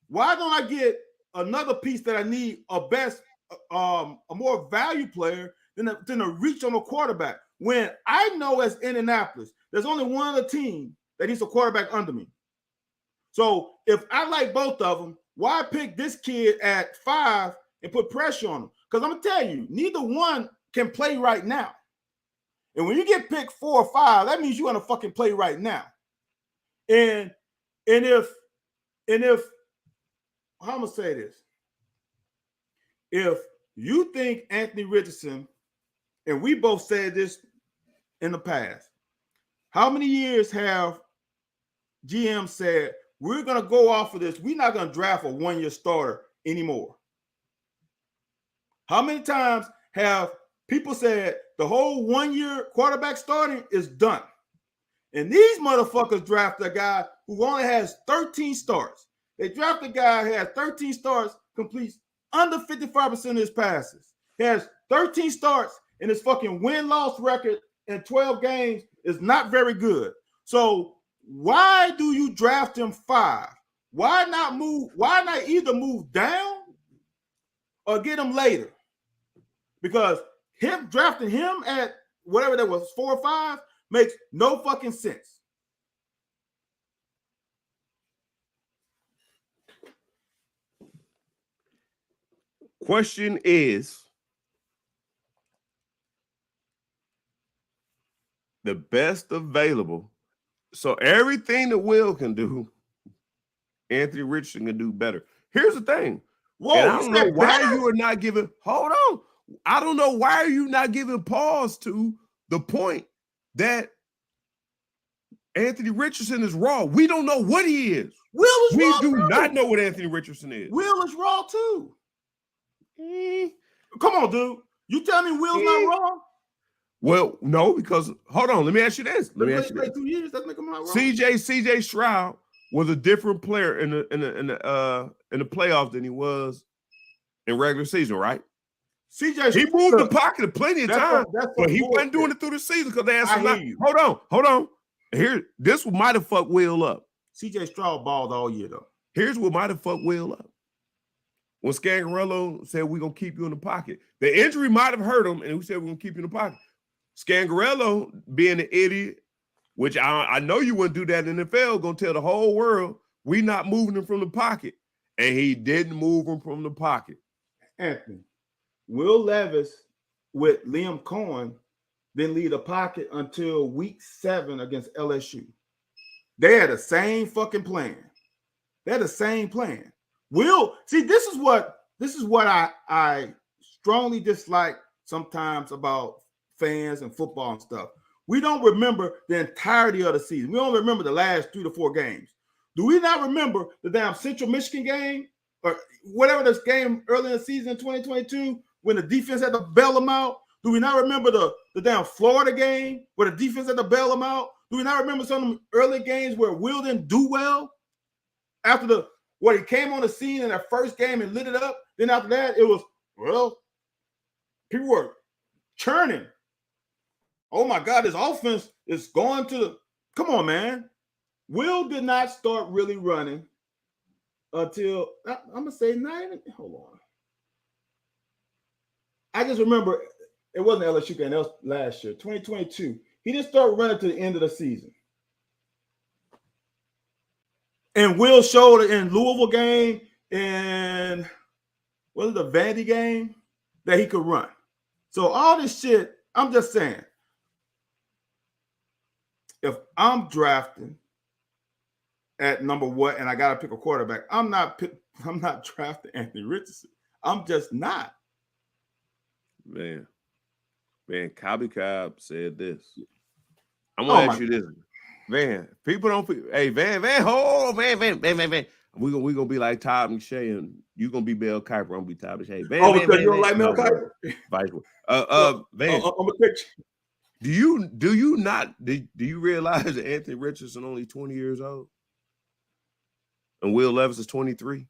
why don't I get another piece that I need a more value player than a reach on a quarterback? When I know as Indianapolis, there's only one other team that needs a quarterback under me. So if I like both of them, why pick this kid at 5 and put pressure on him? Because I'm gonna tell you, neither one can play right now. And when you get picked 4 or 5, that means you want to fucking play right now. And if how I'm gonna say this, if you think Anthony Richardson, and we both said this in the past, how many years have GM said we're gonna go off of this? We're not gonna draft a 1-year starter anymore. How many times have people said the whole 1-year quarterback starting is done? And these motherfuckers draft a guy who only has 13 starts. They draft a guy who has 13 starts, completes under 55% of his passes. He has 13 starts, and his fucking win-loss record in 12 games is not very good. So why do you draft him 5? Why not either move down or get him later? Because drafting him at whatever that was, 4 or 5, makes no fucking sense. Question is, the best available. So everything that Will can do, Anthony Richardson can do better. Here's the thing. Whoa, and I don't know why you are not giving. Hold on. I don't know why are you not giving pause to the point that Anthony Richardson is raw. We don't know what he is. Will is we raw do too. not know what Anthony Richardson is. Will is raw too. Come on, dude. You tell me Will's not raw? Well, no, because hold on. Let me ask you this. Let me ask you this. 2 years. That make him not raw. CJ Stroud was a different player in the playoffs than he was in regular season, right? He moved the pocket plenty of times, but he wasn't doing it through the season because they had some. Hold on. This might have fucked Will up. CJ Stroud balled all year though. Here's what might have fucked Will up. When Scangarello said we're gonna keep you in the pocket, the injury might have hurt him, and we said we're gonna keep you in the pocket. Scangarello, being an idiot, which I know you wouldn't do that in the NFL, gonna tell the whole world we not moving him from the pocket, and he didn't move him from the pocket. Anthony, Will Levis with Liam Cohen didn't leave the pocket until week 7 against LSU. They had the same fucking plan. They had the same plan. Will, see, this is what I strongly dislike sometimes about fans and football and stuff. We don't remember the entirety of the season. We only remember the last 3 to 4 games. Do we not remember the damn Central Michigan game or whatever this game early in the season in 2022 when the defense had to bail them out? Do we not remember the damn Florida game where the defense had to bail them out? Do we not remember some of the early games where Will didn't do well after he came on the scene in that first game and lit it up? Then after that, it was, well, people were churning. Oh my God, this offense is going to the, come on, man. Will did not start really running until, I'm going to say 9, hold on. I just remember it wasn't LSU game, that was last year, 2022. He didn't start running to the end of the season. And Will showed it in Louisville game and was it the Vandy game that he could run. So all this shit, I'm just saying, if I'm drafting at number one and I got to pick a quarterback, I'm not drafting Anthony Richardson. I'm just not. Man, Cobby Cobb said this. I'm gonna ask you this, Van. People don't. Hey, Van. Van. We gonna be like Todd McShay, and you gonna be Mel Kiper. I'm gonna be Todd McShay. Van, because you don't like Mel Kiper. Vice. Van. I'm a picture. Do you realize that Anthony Richardson only 20 years old, and Will Levis is 23?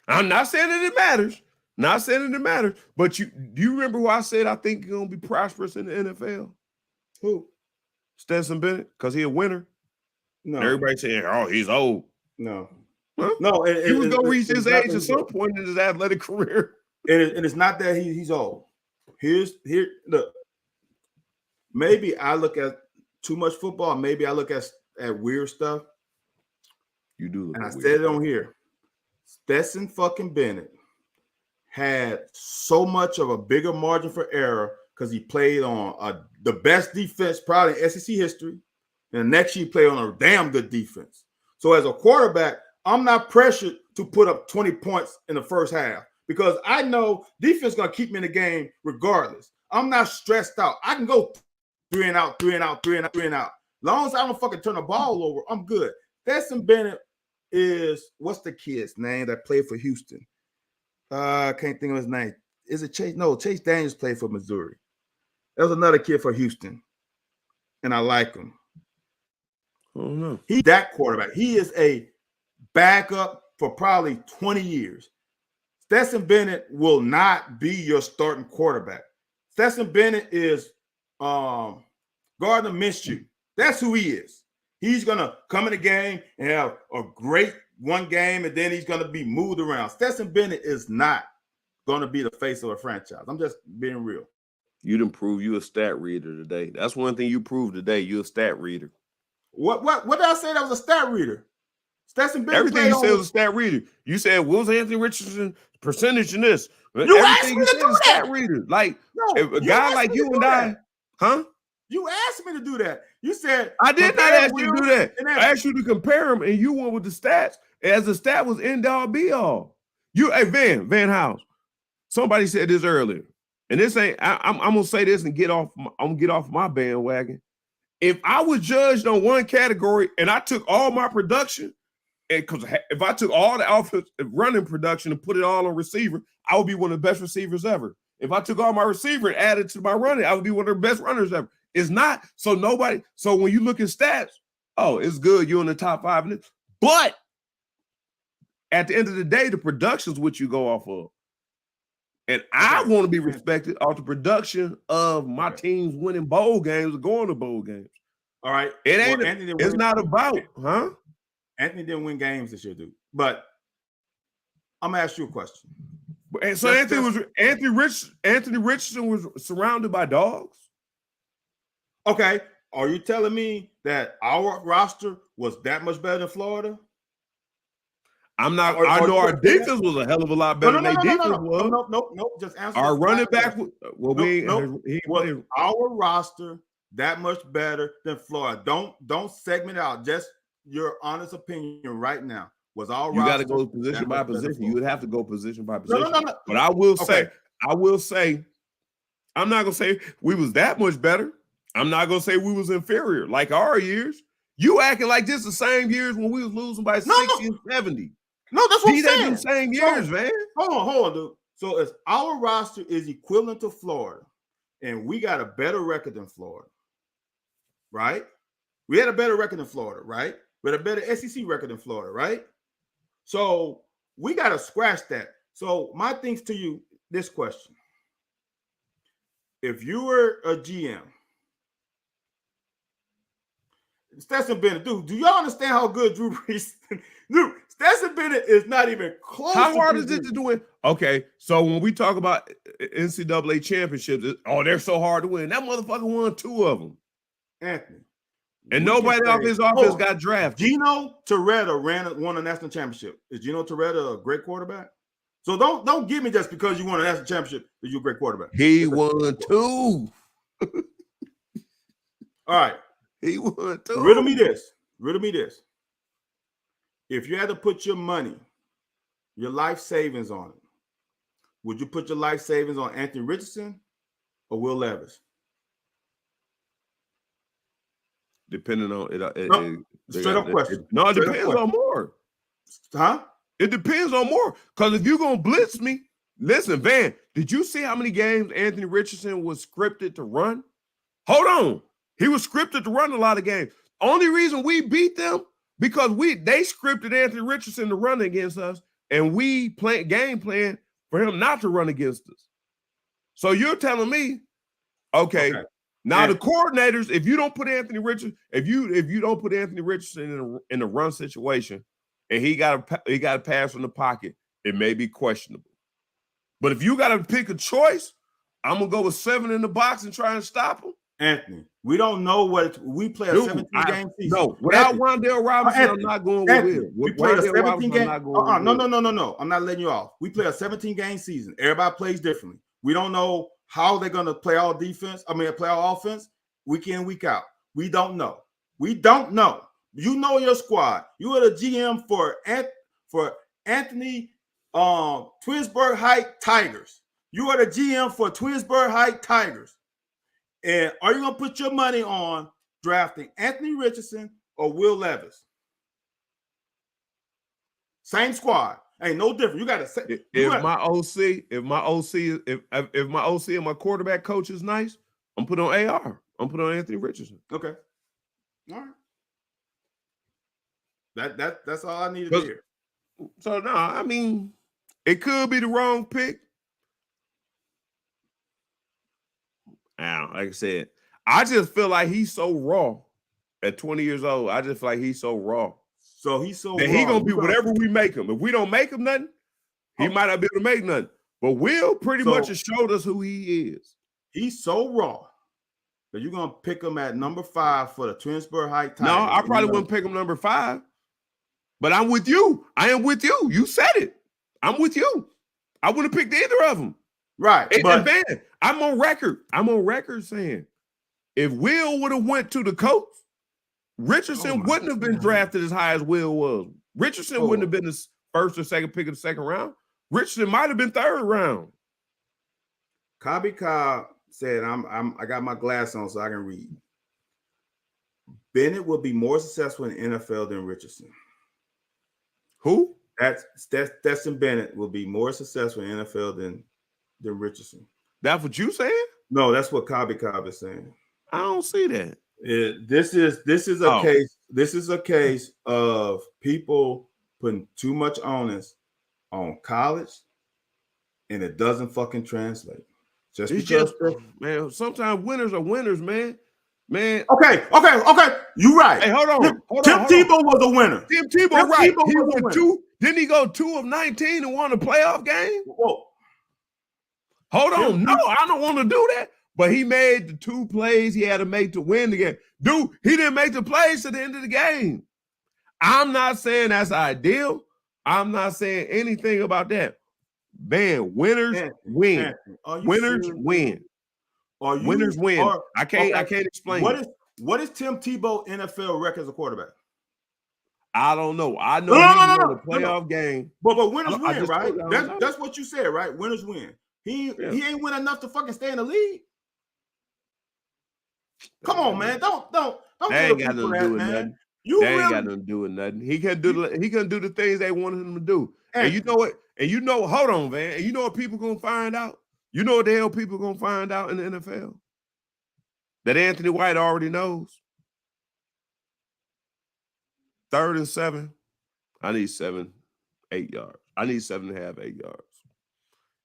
I'm not saying that it matters. Not saying that it matters, but do you remember who I said I think he's gonna be prosperous in the NFL? Who? Stetson Bennett, because he's a winner. No. And everybody saying, "Oh, he's old." No. Huh? No. He was gonna reach his age at some point in his athletic career. And it's not that he's old. Look. Maybe I look at too much football. Maybe I look at weird stuff. You do look and I weird. said it on here. Stetson fucking Bennett had so much of a bigger margin for error because he played on the best defense probably in SEC history. And the next year he played on a damn good defense. So as a quarterback, I'm not pressured to put up 20 points in the first half because I know defense is going to keep me in the game regardless. I'm not stressed out. I can go 3 and out. As long as I don't fucking turn the ball over, I'm good. Stetson Bennett is, what's the kid's name that played for Houston? I can't think of his name. Is it Chase? No, Chase Daniels played for Missouri. There was another kid for Houston, and I like him. Oh no, he's that quarterback. He is a backup for probably 20 years. Stetson Bennett will not be your starting quarterback. Stetson Bennett is Gardner Minshew. That's who he is. He's gonna come in the game and have a great one game, and then he's gonna be moved around. Stetson Bennett is not gonna be the face of a franchise. I'm just being real. You didn't prove you a stat reader today. That's one thing you proved today. You're a stat reader. What did I say that was a stat reader? Stetson Bennett. Everything you said was a stat reader. You said Will's Anthony Richardson percentage in this. You asked me to do that. Stat reader. Like a guy like you and I, huh? You asked me to do that. You said I did not ask you to do that. I asked you to compare them, and you went with the stats as the stat was end all be all. Hey Van House. Somebody said this earlier, and this ain't. I'm gonna say this and get off. I'm gonna get off my bandwagon. If I was judged on one category and I took all my production, and because if I took all the offensive running production and put it all on receiver, I would be one of the best receivers ever. If I took all my receiver and added to my running, I would be one of the best runners ever. It's not. So when you look at stats, oh, it's good. You're in the top 5 in it. But at the end of the day, the production is what you go off of. And I want to be respected off the production of my teams winning bowl games or going to bowl games. All right. It's not about, huh? Anthony didn't win games this year, dude. But I'm gonna ask you a question. And so Anthony Richardson was surrounded by dogs. Okay. Are you telling me that our roster was that much better than Florida? I'm not. I know our defense was a hell of a lot better than their defense was. No. Just answer. Our running back. Was our roster that much better than Florida? Don't segment out. Just your honest opinion right now. Was our you got to go position by position. You would have to go position by position. No. But I will say, I'm not gonna say we was that much better. I'm not gonna say we was inferior like our years. You acting like this the same years when we was losing by 60 and 70. No, that's what I'm saying. Them same years, man. Hold on, dude. So as our roster is equivalent to Florida, and we got a better record than Florida, right? We had a better record than Florida, right? We had a better SEC record than Florida, right? So we got to scratch that. So my things to you, this question. If you were a GM, Stetson Bennett, dude, do y'all understand how good Drew Brees? Dude, Stetson Bennett is not even close. How hard is it to do it? Okay, so when we talk about NCAA championships, they're so hard to win. That motherfucker won 2 of them. Anthony. And nobody off his offense got drafted. Gino Torretta won a national championship. Is Gino Torretta a great quarterback? So don't give me just because you won a national championship that you're a great quarterback. He won 2. All right. He would too. Riddle me this. Riddle me this. If you had to put your money, your life savings on it, would you put your life savings on Anthony Richardson or Will Levis? Depending on Straight up question. It Straight up depends question. on more. Huh? It depends on more. Because if you're gonna blitz me, listen, Van, did you see how many games Anthony Richardson was scripted to run? Hold on. He was scripted to run a lot of games. Only reason we beat them because they scripted Anthony Richardson to run against us, and we game plan for him not to run against us. So you're telling me, okay. Now the coordinators, if you don't put Anthony Richardson, if you don't put Anthony Richardson in a run situation, and he got a pass from the pocket, it may be questionable. But if you got to pick a choice, I'm gonna go with 7 in the box and try and stop him. Anthony, we don't know we play a 17-game season. No, without Wan'Dale Robinson, I'm not going with Will. We play a 17-game. No. I'm not letting you off. We play a 17-game season. Everybody plays differently. We don't know how they're gonna play our defense. Play our offense week in, week out. We don't know. We don't know. You know your squad. You are the GM for Anthony Twinsburg Heights Tigers. You are the GM for Twinsburg Heights Tigers. And are you going to put your money on drafting Anthony Richardson or Will Levis? Same squad. Ain't no different. You got to say if my OC and my quarterback coach is nice, I'm put on AR. I'm put on Anthony Richardson. Okay. All right. That's all I needed to hear. So no, it could be the wrong pick. Now, like I said, I just feel like he's so raw at 20 years old. I just feel like he's so raw. So he's so that raw. He's gonna be whatever we make him. If we don't make him nothing, he might not be able to make nothing. But Will pretty much has showed us who he is. He's so raw that you're gonna pick him at number 5 for the Twinsburg Heights Tigers. No, I probably wouldn't pick him number 5. But I'm with you. I am with you. You said it. I'm with you. I wouldn't have picked either of them. Right. And Van, I'm on record. I'm on record saying if Will would have went to the Colts, Richardson wouldn't have been drafted as high as Will was. Richardson wouldn't have been the first or second pick of the second round. Richardson might have been 3rd round. Cobby Cobb said, I got my glass on so I can read. Bennett will be more successful in the NFL than Richardson. Who? Stetson Bennett will be more successful in the NFL than Richardson. That's what you saying? No, that's what Cobby Cobb is saying. I don't see that. This is a case. This is a case of people putting too much onus on college, and it doesn't fucking translate. Man. Sometimes winners are winners, man. Man. Okay. You right. Hey, hold on. Tim Tebow was a winner. Tim Tebow, right? He won 2. Didn't he go 2 of 19 and won a playoff game? Whoa. Hold on. No, I don't want to do that. But he made the 2 plays he had to make to win the game. Dude, he didn't make the plays to the end of the game. I'm not saying that's ideal. I'm not saying anything about that. Man, winners win. Winners win. Winners win. I can't explain. What is Tim Tebow NFL record as a quarterback? I don't know. I know he won the playoff game. But winners win, right? That's what you said, right? Winners win. He ain't win enough to fucking stay in the league. Come on, man. Don't. They ain't got nothing to do with nothing. They ain't got nothing to do with nothing. He couldn't do the things they wanted him to do. And you know what? Hold on, man. And you know what people gonna find out? You know what the hell people gonna find out in the NFL? That Anthony White already knows. 3rd and 7. I need 7, 8 yards. I need 7.5, 8 yards.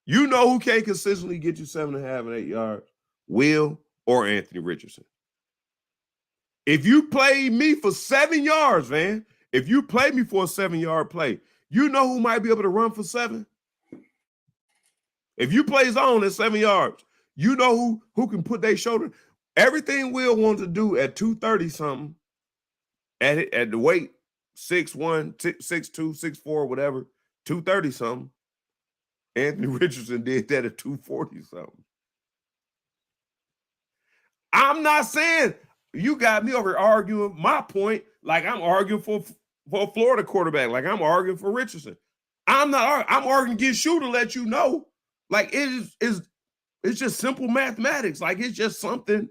You know who can't consistently get you 7.5 and 8 yards? Will or Anthony Richardson. If you play me for 7 yards, man, if you play me for a 7-yard play, you know who might be able to run for 7? If you play zone at 7 yards, you know who can put their shoulder. Everything Will wants to do at 230-something, at the weight, 6'1", 6'2", 6'4", whatever, 230-something. Anthony Richardson did that at 240-something. I'm not saying, you got me over here arguing my point like I'm arguing for a Florida quarterback, like I'm arguing for Richardson. I'm not. I'm arguing against you to let you know, like it's just simple mathematics. Like it's just something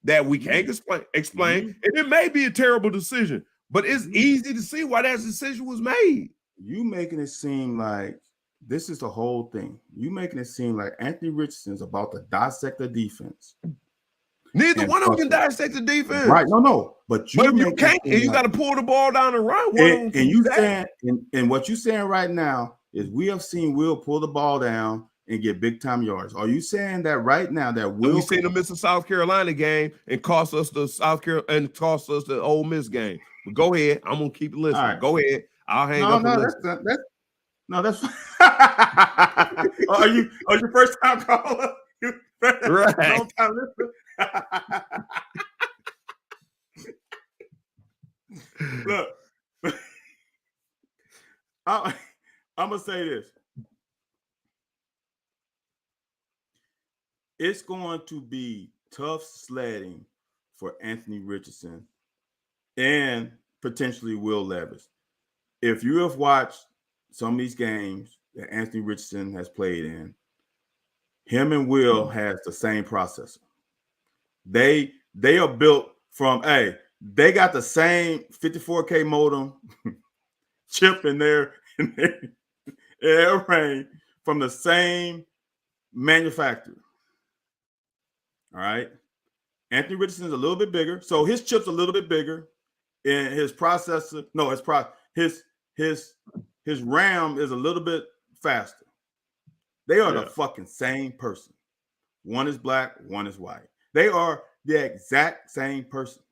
that we can't explain. And it may be a terrible decision, but it's easy to see why that decision was made. You making it seem like this is the whole thing. You making it seem like Anthony Richardson's about to dissect the defense. Neither one of them can dissect the defense. Right. No. But if you can't, and you got to pull the ball down and run. And you saying, and what you're saying right now is we have seen Will pull the ball down and get big time yards. Are you saying that right now that Will? We seen him miss a South Carolina game and cost us the the Ole Miss game. But go ahead, I'm gonna keep listening. Right. Go ahead, I'll hang up. That's are you first time caller? Right. Long time listener. Look, I'm gonna say this. It's going to be tough sledding for Anthony Richardson and potentially Will Levis. If you have watched some of these games that Anthony Richardson has played in, him and Will has the same processor. They are built from they got the same 54K modem chip in their airplane from the same manufacturer. All right. Anthony Richardson is a little bit bigger, so his chip's a little bit bigger, and his processor, his RAM is a little bit faster. They are the fucking same person. One is black, one is white. They are the exact same person.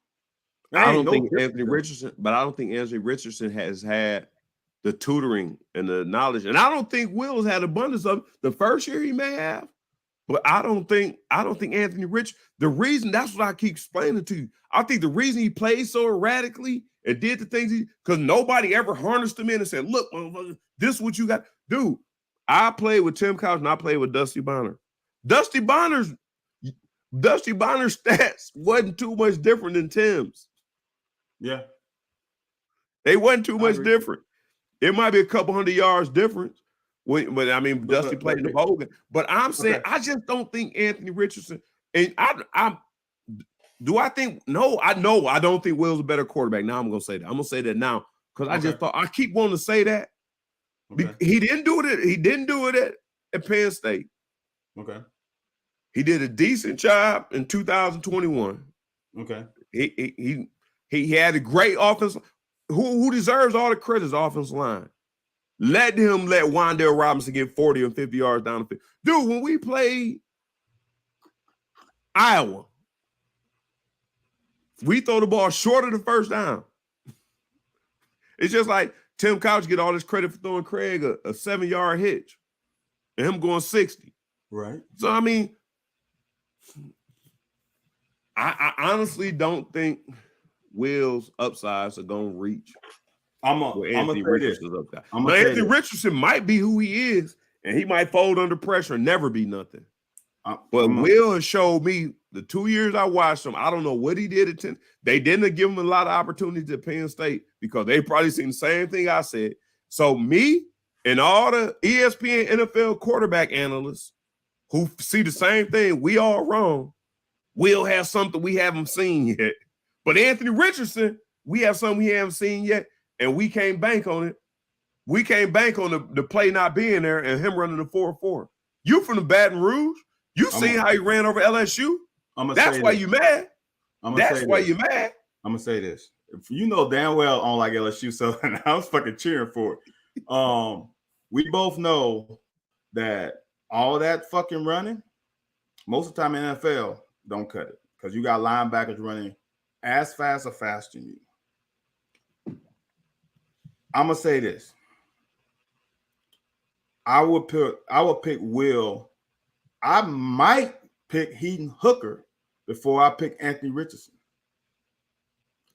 I don't think Anthony Richardson has had the tutoring and the knowledge, and I don't think Will's had abundance of it. The first year he may have, but I don't think Anthony Rich. The reason, that's what I keep explaining to you. I think the reason he played so erratically and did the things because nobody ever harnessed him in and said, "Look, motherfucker, this is what you got, dude." I played with Tim Couch and I played with Dusty Bonner. Dusty Bonner's stats wasn't too much different than Tim's. Yeah. They wasn't too much different. It might be a couple hundred yards difference. But I mean, Dusty played in the bowl game. But I'm saying, I just don't think Anthony Richardson, and I don't think Will's a better quarterback. Now I'm going to say that. I'm going to say that now because I just thought, I keep wanting to say that. Okay. He didn't do it. He didn't do it at Penn State. Okay. He did a decent job in 2021. Okay. He had a great offense. Who deserves all the credit is offensive line. Let Wan'Dale Robinson get 40 or 50 yards down the field. Dude, when we played Iowa, we throw the ball short of the first down. It's just like Tim Couch get all this credit for throwing Craig a 7-yard hitch and him going 60. Right. So, I mean, I honestly don't think Will's upsides are going to reach. Anthony Richardson's upside. Anthony Richardson might be who he is, and he might fold under pressure and never be nothing. But Will has showed me the 2 years I watched him. I don't know what he did at 10. They didn't give him a lot of opportunities at Penn State because they probably seen the same thing I said. So me and all the ESPN NFL quarterback analysts who see the same thing, we all wrong. Will have something we haven't seen yet. But Anthony Richardson, we have something we haven't seen yet, and we can't bank on it. We can't bank on the play not being there and him running the 4-4. You from the Baton Rouge? You seen how he ran over LSU? That's why you mad. That's why you mad. I'm gonna say this. If you know damn well I don't like LSU, so I was fucking cheering for it. We both know that all that fucking running, most of the time in NFL, don't cut it because you got linebackers running as fast or faster than you. I'm gonna say this. I would pick Will. I might pick Hendon Hooker before I pick Anthony Richardson.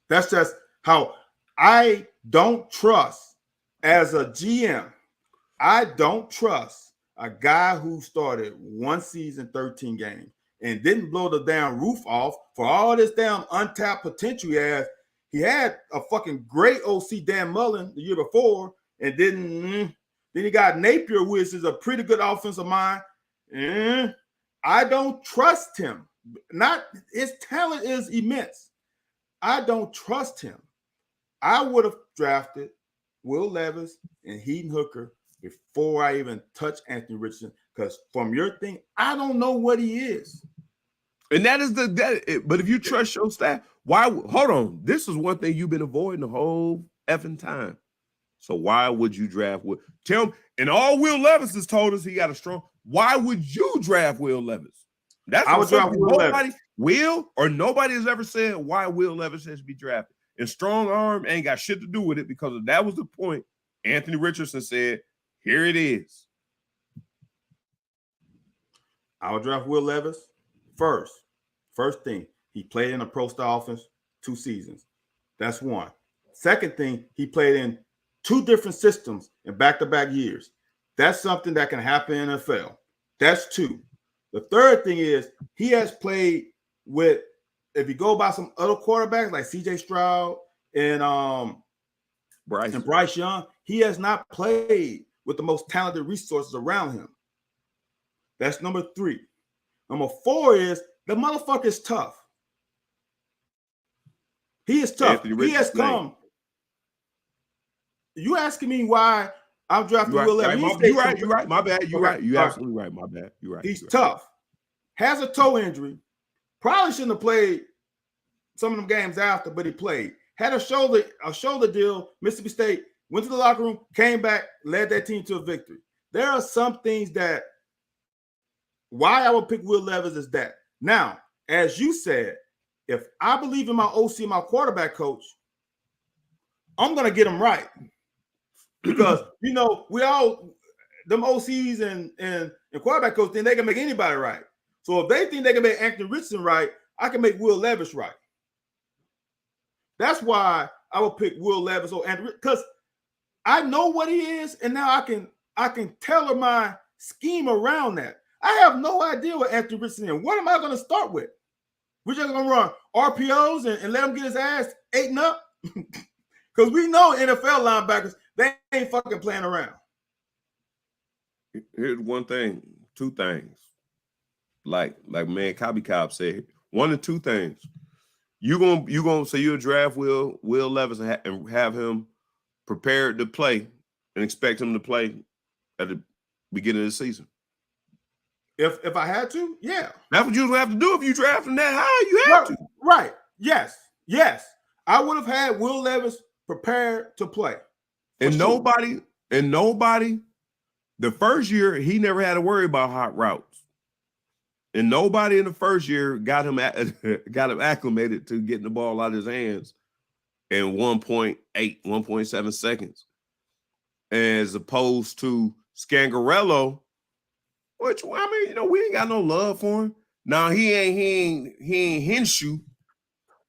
That's just how I don't trust as a GM. I don't trust a guy who started one season, 13 games, and didn't blow the damn roof off for all this damn untapped potential he had a fucking great OC Dan Mullen the year before, and then he got Napier, which is a pretty good offensive mind. I don't trust him. Not his talent is immense. I don't trust him. I would have drafted Will Levis and Hendon Hooker before I even touch Anthony Richardson, because from your thing, I don't know what he is. And that is but if you trust your staff, why? Hold on. This is one thing you've been avoiding the whole effing time. So why would you draft Will? Tell me, and all Will Levis has told us he got a strong. Why would you draft Will Levis? That's I would draft Will Levis. Nobody has ever said why Will Levis has to be drafted. And strong arm ain't got shit to do with it, because that was the point. Anthony Richardson said, here it is. I would draft Will Levis first. First thing, he played in a pro-style offense 2 seasons. That's one. Second thing, he played in 2 different systems in back-to-back years. That's something that can happen in the NFL. That's 2. The third thing is he has played with, if you go by some other quarterbacks like CJ Stroud and Bryce Young, he has not played with the most talented resources around him. That's number 3. Number 4 is the motherfucker is tough. He is tough. He has come. You asking me why I'm drafting Will Levis? You're right. My bad. You're right. You're absolutely right. My bad. You're right. He's tough. Has a toe injury. Probably shouldn't have played some of them games after, but he played. Had a shoulder deal. Mississippi State went to the locker room, came back, led that team to a victory. There are some things that why I would pick Will Levis is that. Now, as you said, if I believe in my OC, my quarterback coach, I'm gonna get him right. Because we all them OCs and quarterback coach think they can make anybody right. So if they think they can make Anthony Richardson right, I can make Will Levis right. That's why I would pick Will Levis or Anthony, because I know what he is, and now I can tailor my scheme around that. I have no idea what Anthony Richardson is. What am I going to start with? We're just going to run RPOs and let him get his ass eaten up? Because we know NFL linebackers, they ain't fucking playing around. Here's one thing, 2 things. Like man, Cobby Cobb said, 1 or 2 things. You gonna say you'll draft Will Levis and have him prepared to play and expect him to play at the beginning of the season. If I had to, yeah. That's what you would have to do if you draft him that high. You have to. Right. Yes. I would have had Will Levis prepared to play. And nobody, the first year, he never had to worry about hot routes. And nobody in the first year got him acclimated to getting the ball out of his hands in 1.7 seconds. As opposed to Scangarello, which, I mean, we ain't got no love for him. Now he ain't Henshaw.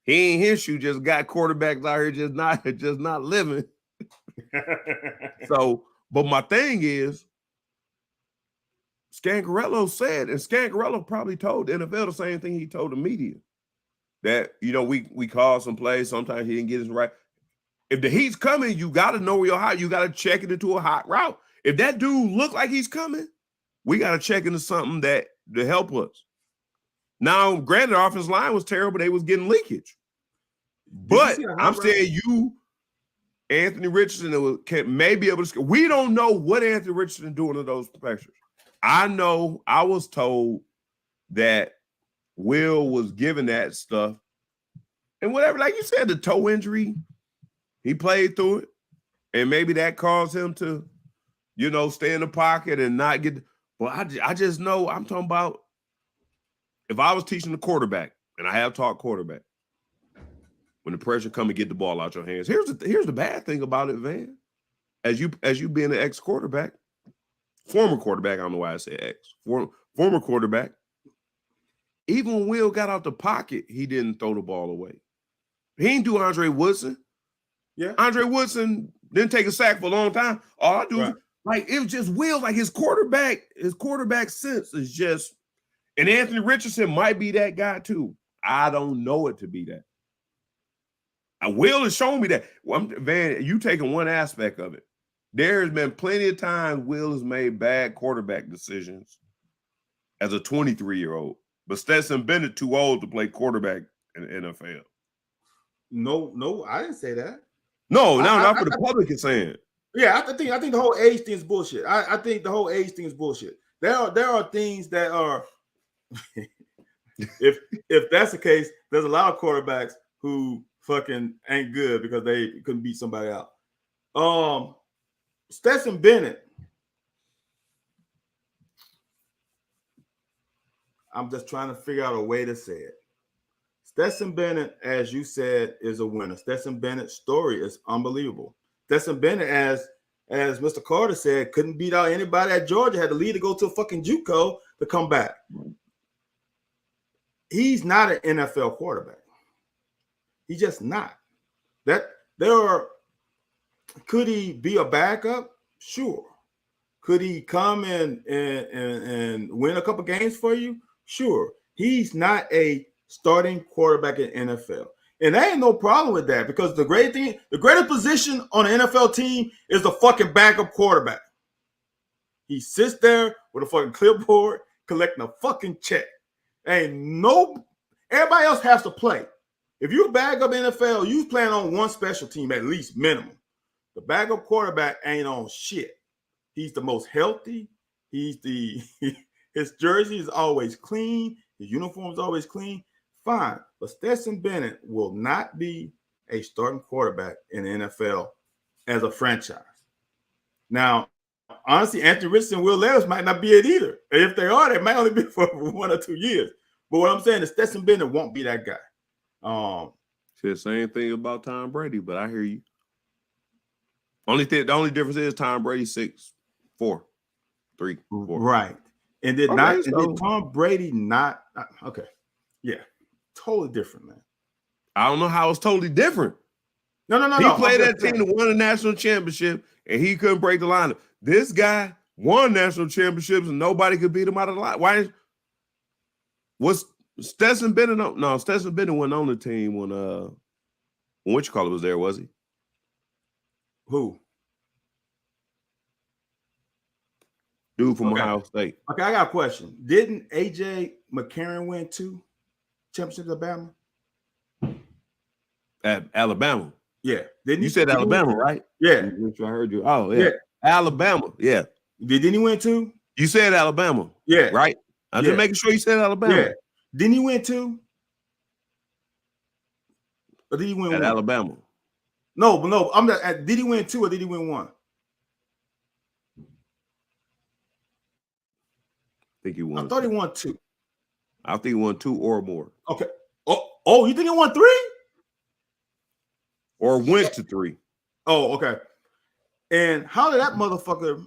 He ain't Henshaw, just got quarterbacks out here just not living. So, but my thing is, Scangarello said, and Scangarello probably told the NFL the same thing he told the media, that, we call some plays, sometimes he didn't get it right. If the heat's coming, you got to know where you're hot. You got to check it into a hot route. If that dude look like he's coming, we got to check into something to help us. Now, granted, the offensive line was terrible. They was getting leakage. But I'm saying Anthony Richardson may be able to. We don't know what Anthony Richardson doing in those pressures. I know I was told that Will was given that stuff. And whatever, like you said, the toe injury, he played through it. And maybe that caused him to, stay in the pocket and not get. Well, I just know I'm talking about if I was teaching the quarterback, and I have taught quarterback, when the pressure come and get the ball out your hands. Here's the bad thing about it, Van. As you being an ex-quarterback, former quarterback, I don't know why I say ex, former quarterback, even when Will got out the pocket, he didn't throw the ball away. He didn't do Andre Woodson. Yeah. Andre Woodson didn't take a sack for a long time. All I do is, it was just Will, like his quarterback sense is just, and Anthony Richardson might be that guy too. I don't know it to be that. Will has shown me that. Van, you taking one aspect of it. There has been plenty of times Will has made bad quarterback decisions as a 23-year-old, but Stetson Bennett too old to play quarterback in the NFL. No, I didn't say that. No, not for the public is saying. Yeah, I think the whole age thing is bullshit. I think the whole age thing is bullshit. There are things that are if that's the case, there's a lot of quarterbacks who fucking ain't good because they couldn't beat somebody out. Stetson Bennett. I'm just trying to figure out a way to say it. Stetson Bennett, as you said, is a winner. Stetson Bennett's story is unbelievable. Stetson Bennett, as Mr. Carter said, couldn't beat out anybody at Georgia, had to leave to go to a fucking JUCO to come back. He's not an NFL quarterback. He's just not. Could he be a backup? Sure. Could he come and win a couple games for you? Sure. He's not a starting quarterback in NFL. And there ain't no problem with that because the greatest position on an NFL team is the fucking backup quarterback. He sits there with a fucking clipboard collecting a fucking check. Everybody else has to play. If you're a backup NFL, you playing on one special team at least minimum. The backup quarterback ain't on shit. He's the most healthy. His jersey is always clean. His uniform is always clean. Fine. But Stetson Bennett will not be a starting quarterback in the NFL as a franchise. Now, honestly, Anthony Richardson and Will Levis might not be it either. And if they are, they might only be for 1 or 2 years. But what I'm saying is Stetson Bennett won't be that guy. Said the same thing about Tom Brady, but I hear you. The only difference is Tom Brady 6'4", 3, 4. Right. And did Tom Brady not okay. Yeah. Totally different, man. I don't know how it's totally different. No. He played that team to win a national championship, and he couldn't break the lineup. This guy won national championships, and nobody could beat him out of the line. Why was Stetson Bennett? No, Stetson Bennett wasn't on the team when whatchamacallit was there, was he? Who? Dude from Ohio State. Okay, I got a question. Didn't A.J. McCarron win 2 championships at Alabama? At Alabama? Yeah. Didn't you said Alabama, right? Yeah. I heard you. Oh, yeah. Alabama. Yeah. Didn't he win 2? You said Alabama. Yeah. Right? I'm just making sure you said Alabama. Yeah. Didn't he win 2? Or did he win 1? Alabama. No. Did he win 2 or did he win 1? I think he won. I thought he won 2. I think he won 2 or more. Okay. Oh, you think he won 3? Or went to 3. Oh, okay. And how did that motherfucker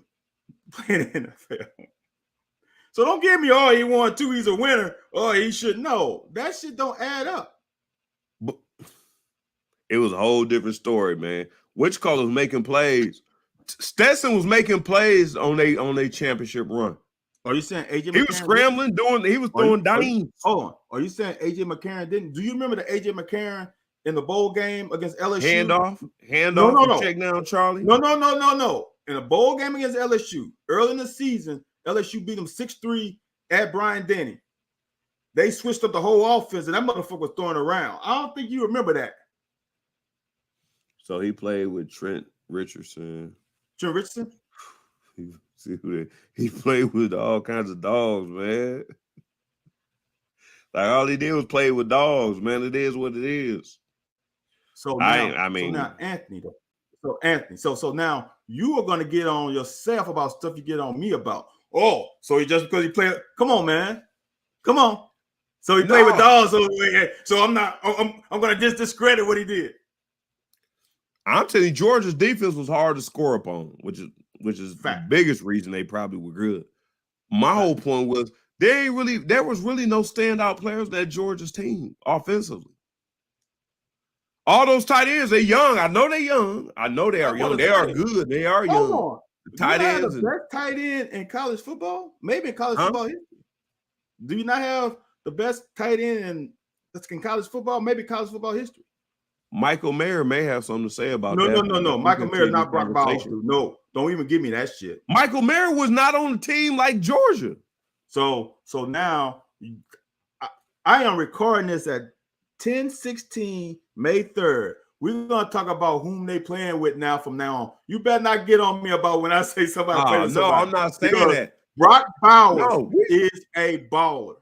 play in the NFL? So don't give me, he won 2, he's a winner. Oh, he should know. That shit don't add up. But it was a whole different story, man. Whichcall was making plays. Stetson was making plays on a championship run. Are you saying AJ McCarron? He was scrambling, throwing dimes. Hold on. Are you saying AJ McCarron didn't? Do you remember the AJ McCarron in the bowl game against LSU? Handoff. No. Check down, Charlie. No. In a bowl game against LSU, early in the season, LSU beat them 6-3 at Bryant-Denny. They switched up the whole offense, and that motherfucker was throwing around. I don't think you remember that. So he played with Trent Richardson. Trent Richardson? He played with all kinds of dogs, man. Like all he did was play with dogs, man. It is what it is. So now, Anthony, though. So Anthony, so now you are going to get on yourself about stuff you get on me about. Oh, so he just because he played. Come on, man. Come on. So he played with dogs. So I'm going to discredit what he did. I'm telling you, Georgia's defense was hard to score upon, which is the biggest reason they probably were good. My whole point was there was really no standout players that Georgia's team offensively. All those tight ends, they're young. I know they're young. I know they are young. They are good. They are young. Hold on. The tight ends. The best tight end in college football? Maybe in college football. Do you not have the best tight end in that's in college football, maybe college football history. Michael Mayer may have something to say about No, that. no. Michael Mayer not Brock Bowers. No, don't even give me that shit. Michael Mayer was not on the team like Georgia. So now I am recording this at 10/16, May 3rd. We're gonna talk about whom they playing with now from now on. You better not get on me about when I say somebody playing with somebody. No, I'm not saying that. Brock Bowers is a baller.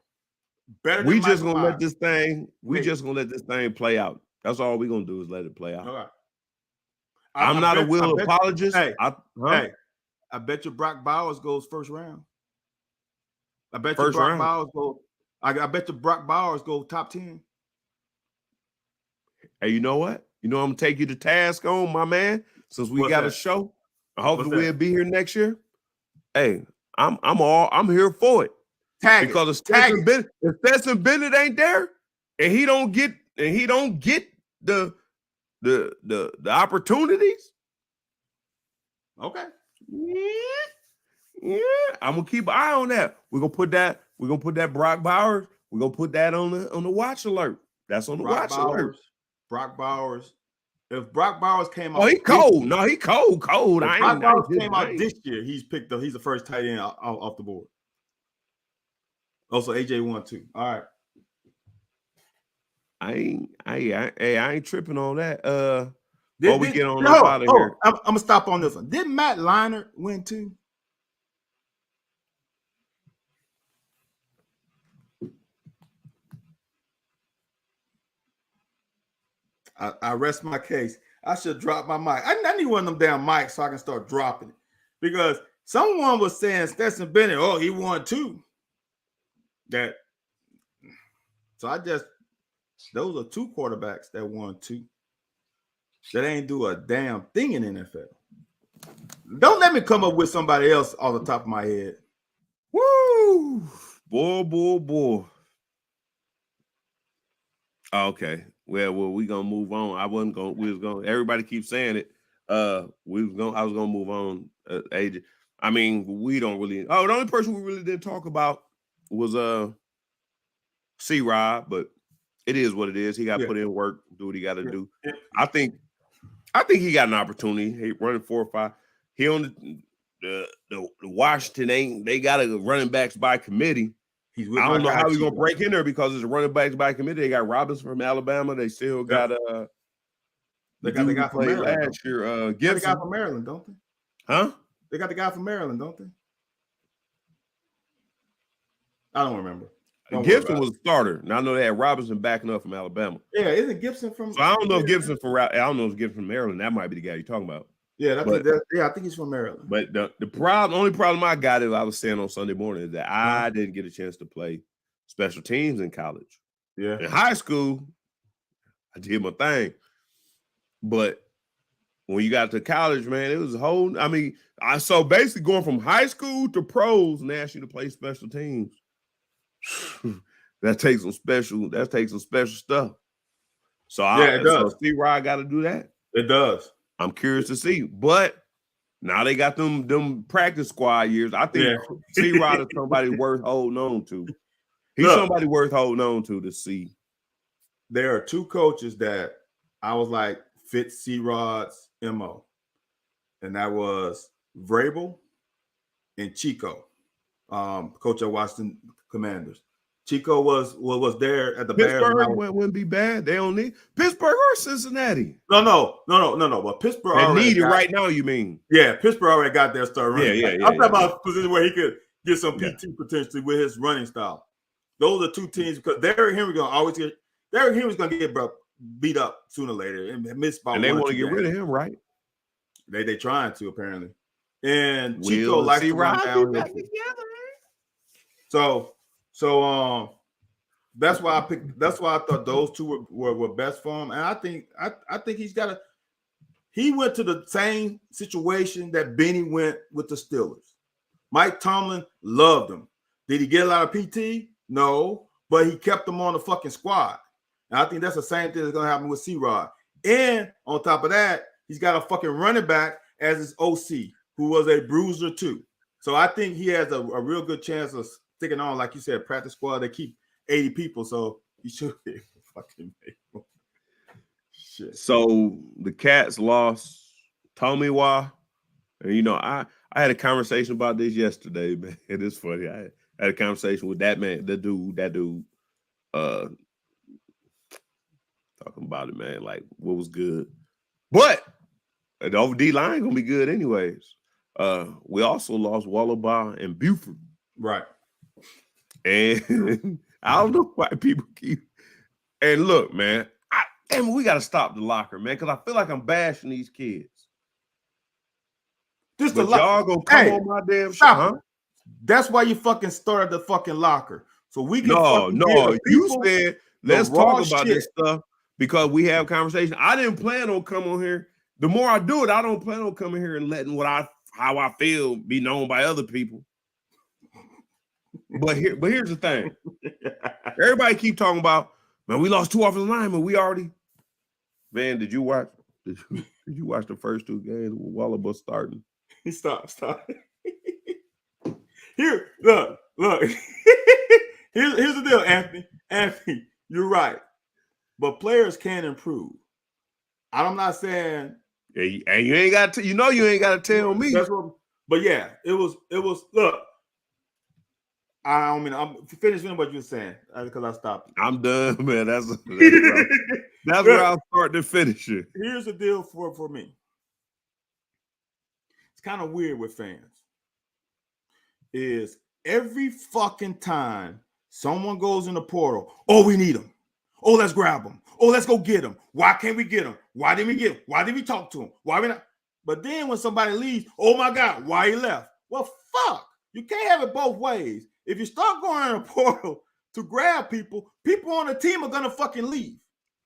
Better than we just Michael gonna Myers. let this thing. We just gonna let this thing play out. That's all we're gonna do is let it play out. Okay. I'm not a Will apologist. Hey, I bet you Brock Bowers goes first round. I bet you Brock Bowers go. I bet you Brock Bowers go top 10. Hey, you know what? You know I'm gonna take you to task on, my man. Since we got a show, hopefully we'll be here next year. Hey, I'm here for it. Because if Stetson Bennett ain't there, and he don't get the opportunities. Okay. Yeah, I'm gonna keep an eye on that. We're gonna put that Brock Bowers. We're gonna put that on the watch alert. That's on the watch alert. Brock Bowers. If Brock Bowers came out, he cold. No, he cold. If Brock Bowers came out this year, he's picked up. He's the first tight end off the board. Also, AJ won too. All right. I ain't tripping on that. Before we get on up out of here. I'm gonna stop on this one. Did Matt Leinart win too? I rest my case. I should drop my mic. I need one of them damn mics so I can start dropping it. Because someone was saying Stetson Bennett, he won too. Those are two quarterbacks that won two. That ain't do a damn thing in the NFL. Don't let me come up with somebody else off the top of my head. Woo! Boy. Okay. Well, we gonna move on. We was gonna. Everybody keeps saying it. I was gonna move on. AJ. I mean, we don't really. The only person we really didn't talk about was C-Rod, but it is what it is. He got to put in work, do what he got to do. I think he got an opportunity. He running 4 or 5. He on the Washington they got a running backs by committee. I don't know how he's gonna break in there because it's a running backs by committee. They got Robinson from Alabama. They still got they got the guy from Maryland last year. Gibson. They got the guy from Maryland, don't they? Huh? They got the guy from Maryland, don't they? I don't remember. Gibson was a starter. Now I know they had Robinson backing up from Alabama. Yeah, isn't Gibson from? So I don't know if Gibson from Maryland. That might be the guy you're talking about. Yeah, I think he's from Maryland. But the only problem I got is I was saying on Sunday morning is that I didn't get a chance to play special teams in college. Yeah, in high school, I did my thing, but when you got to college, man, it was a whole. I mean, so basically going from high school to pros and ask you to play special teams. That takes some special stuff. So it does. C-Rod got to do that. It does. I'm curious to see, but now they got them practice squad years. I think C-Rod is somebody worth holding on to. He's somebody worth holding on to see. There are two coaches that I was like fit C-Rod's MO, and that was Vrabel and Chico, coach of Washington Commanders. Chico was there at the Pittsburgh Bears. Wouldn't be bad. They don't need Pittsburgh or Cincinnati. No. But Pittsburgh they need it right now. You mean? Yeah, Pittsburgh already got their start running. Yeah. I'm talking about a position where he could get some PT potentially with his running style. Those are two teams because Derrick Henry's gonna get beat up sooner or later and miss by. And they want to get rid of him, right? They trying to apparently. And Chico likes to run down back together. So that's why I picked. That's why I thought those two were best for him. And I think he went to the same situation that Benny went with the Steelers. Mike Tomlin loved him. Did he get a lot of PT? No, but he kept him on the fucking squad. And I think that's the same thing that's gonna happen with C-Rod. And on top of that, he's got a fucking running back as his OC, who was a bruiser too. So I think he has a real good chance of sticking on, like you said, practice squad. They keep 80 people, so he should fucking name. Shit. So the Cats lost Tomiwa. And you know, I had a conversation about this yesterday, man. It is funny. I had a conversation with that man, that dude, talking about it, man. Like what was good. But the OD line gonna be good anyways. We also lost Wallaby and Buford. Right. And I don't know why people keep. And look, man, we got to stop the locker, man, because I feel like I'm bashing these kids. This But the y'all gonna come on my damn show, huh? That's why you fucking started the fucking locker. So we can No. You said let's talk about shit. this stuff because we have conversation. I didn't plan on coming on here. The more I do it, I don't plan on coming here and letting how I feel be known by other people. But here's the thing. Everybody keep talking about, man, we lost 2 offensive linemen. We already, man, did you watch the first 2 games with Wallaby starting? Stop. Here, look. here's the deal, Anthony. Anthony, you're right. But players can improve. I'm not saying. Yeah, and you ain't got to. You know, you ain't got to tell me. But yeah, it was. Look, I mean, I'm finishing what you're saying because I stopped. I'm done, man. That's where I'll start to finish it. Here's the deal for me. It's kind of weird with fans. Is every fucking time someone goes in the portal, oh, we need them. Oh, let's grab them. Oh, let's go get them. Why can't we get them? Why didn't we get them? Why did we talk to them? Why we not? But then when somebody leaves, oh my God, why he left? Well, fuck. You can't have it both ways. If you start going in a portal to grab people on the team are gonna fucking leave.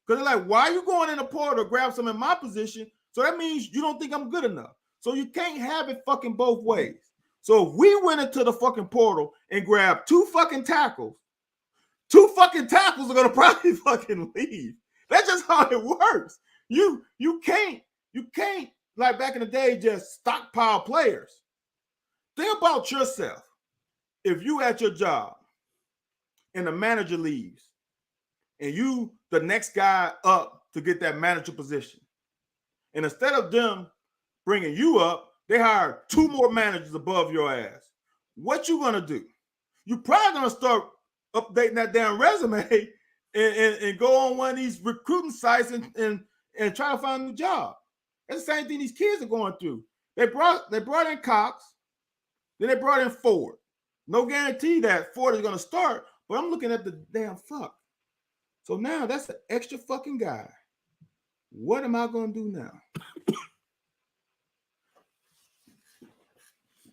Because they're like, why are you going in the portal to grab some in my position? So that means you don't think I'm good enough. So you can't have it fucking both ways. So if we went into the fucking portal and grabbed 2 fucking tackles, 2 fucking tackles are gonna probably fucking leave. That's just how it works. You can't like back in the day just stockpile players. Think about yourself. If you at your job and the manager leaves and you the next guy up to get that manager position, and instead of them bringing you up, they hire 2 more managers above your ass. What you gonna do? You probably gonna start updating that damn resume and go on one of these recruiting sites and try to find a new job. That's the same thing these kids are going through. They brought in Cox, then they brought in Ford. No guarantee that Ford is gonna start, but I'm looking at the damn fuck. So now that's an extra fucking guy. What am I gonna do now?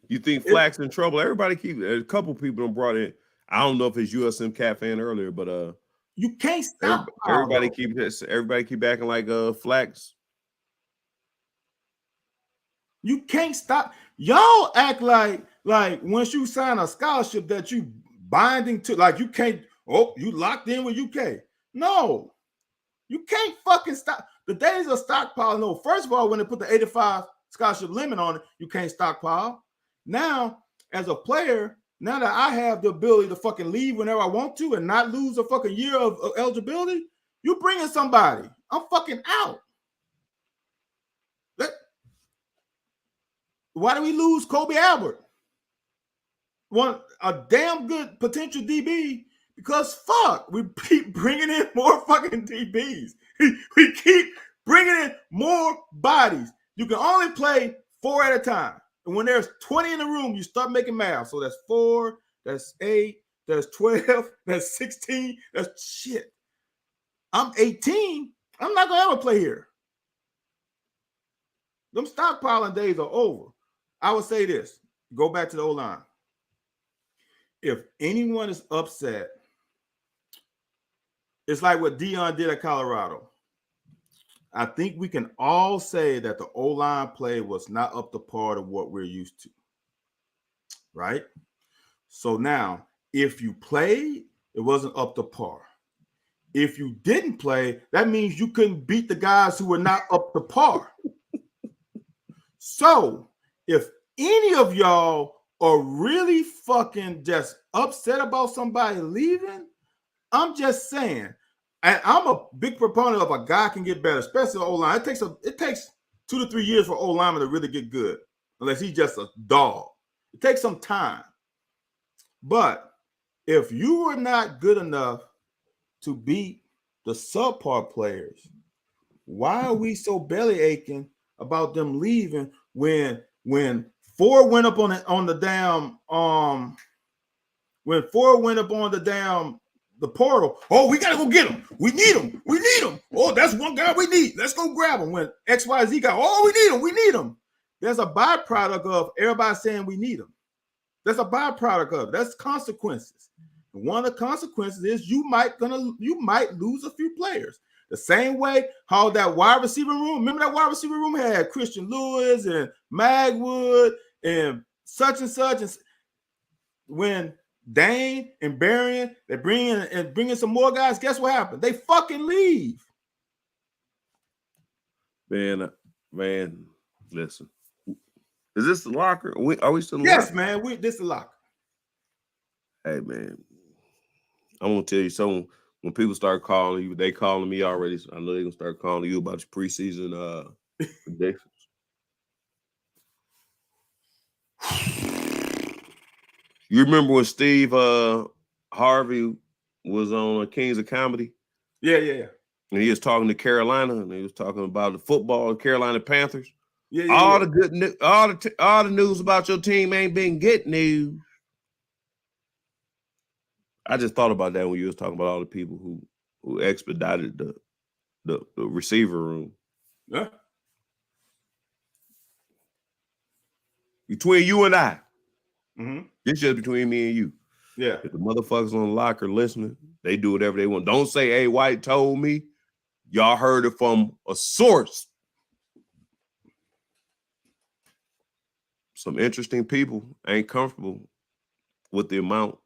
You think Flack's in trouble? Everybody a couple people brought in. I don't know if it's USM Cat fan earlier, but you can't stop. Everybody keep acting like Flack's. You can't stop. Y'all act like once you sign a scholarship that you binding to, like you can't. Oh, you locked in with UK. No, you can't fucking stop. The days of stockpile. No, first of all, when they put the 85 scholarship limit on it, you can't stockpile. Now, as a player, now that I have the ability to fucking leave whenever I want to and not lose a fucking year of eligibility, you bring in somebody. I'm fucking out. Why do we lose Kobe Albert? A damn good potential DB because fuck, we keep bringing in more fucking DBs. We keep bringing in more bodies. You can only play 4 at a time. And when there's 20 in the room, you start making math. So that's 4, that's 8, that's 12, that's 16, that's shit. I'm 18. I'm not going to ever play here. Them stockpiling days are over. I would say this. Go back to the O-line. If anyone is upset, it's like what Deion did at Colorado. I think we can all say that the O-line play was not up to par of what we're used to. Right? So now, if you played, it wasn't up to par. If you didn't play, that means you couldn't beat the guys who were not up to par. So, if any of y'all are really fucking just upset about somebody leaving, I'm just saying, And I'm a big proponent of a guy can get better, especially O-line. It takes 2 to 3 years for O-lineman to really get good, unless he's just a dog. It takes some time. But if you are not good enough to beat the subpar players, why are we so belly aching about them leaving when Ford went up on the damn when Ford went up on the portal? Oh, we gotta go get him. We need him. We need him. Oh, that's one guy we need. Let's go grab him. When XYZ got, oh, we need him. We need him. There's a byproduct of everybody saying we need him. That's a byproduct of it. That's consequences. And one of the consequences is you might lose a few players. The same way how that wide receiver room, remember that wide receiver room had Christian Lewis and Magwood and such and such. And when Dane and Berrien, they bring in some more guys, guess what happened? They fucking leave. Man, listen. Is this the locker? Are we still in the Yes, locker? man. This is the locker. Hey, man. I'm gonna tell you something. When people start calling you, they calling me already. So I know they're gonna start calling you about your preseason predictions. You remember when Steve Harvey was on Kings of Comedy? Yeah. And he was talking to Carolina, and he was talking about the football, Carolina Panthers. Yeah. All the good news, all the news about your team ain't been good news. I just thought about that when you was talking about all the people who expedited the receiver room. Yeah. Between you and I. Mm-hmm. It's just between me and you. Yeah. If the motherfuckers on the locker listening, they do whatever they want. Don't say, hey, White told me. Y'all heard it from a source. Some interesting people ain't comfortable with the amount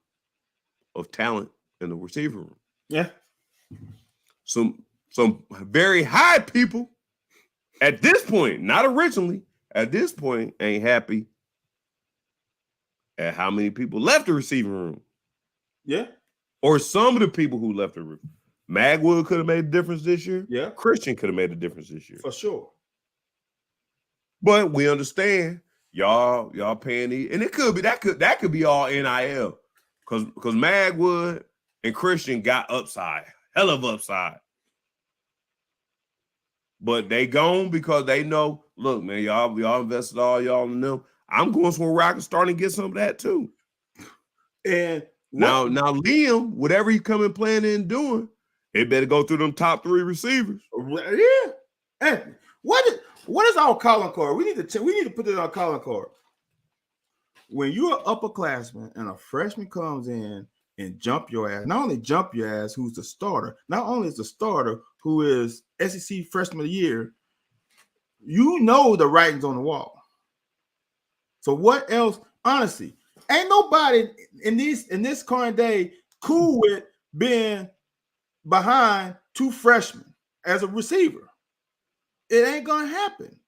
of talent in the receiver room. Yeah. Some very high people at this point, not originally, at this point, ain't happy at how many people left the receiving room. Yeah. Or some of the people who left the room. Magwood could have made a difference this year. Yeah. Christian could have made a difference this year. For sure. But we understand y'all paying these, and it could be that could be all NIL. Because Magwood and Christian got upside, hell of upside. But they gone because they know, look, man, y'all invested all y'all in them. I'm going somewhere where I can start and get some of that too. And now Liam, whatever he come and planning and doing, it better go through them top 3 receivers. Yeah. And what is our calling card? We need to put it on our calling card. When you're an upperclassman and a freshman comes in and jump your ass, not only jump your ass, who's the starter, not only is the starter who is SEC Freshman of the Year, you know the writing's on the wall. So what else? Honestly, ain't nobody in this current day cool with being behind 2 freshmen as a receiver. It ain't gonna happen.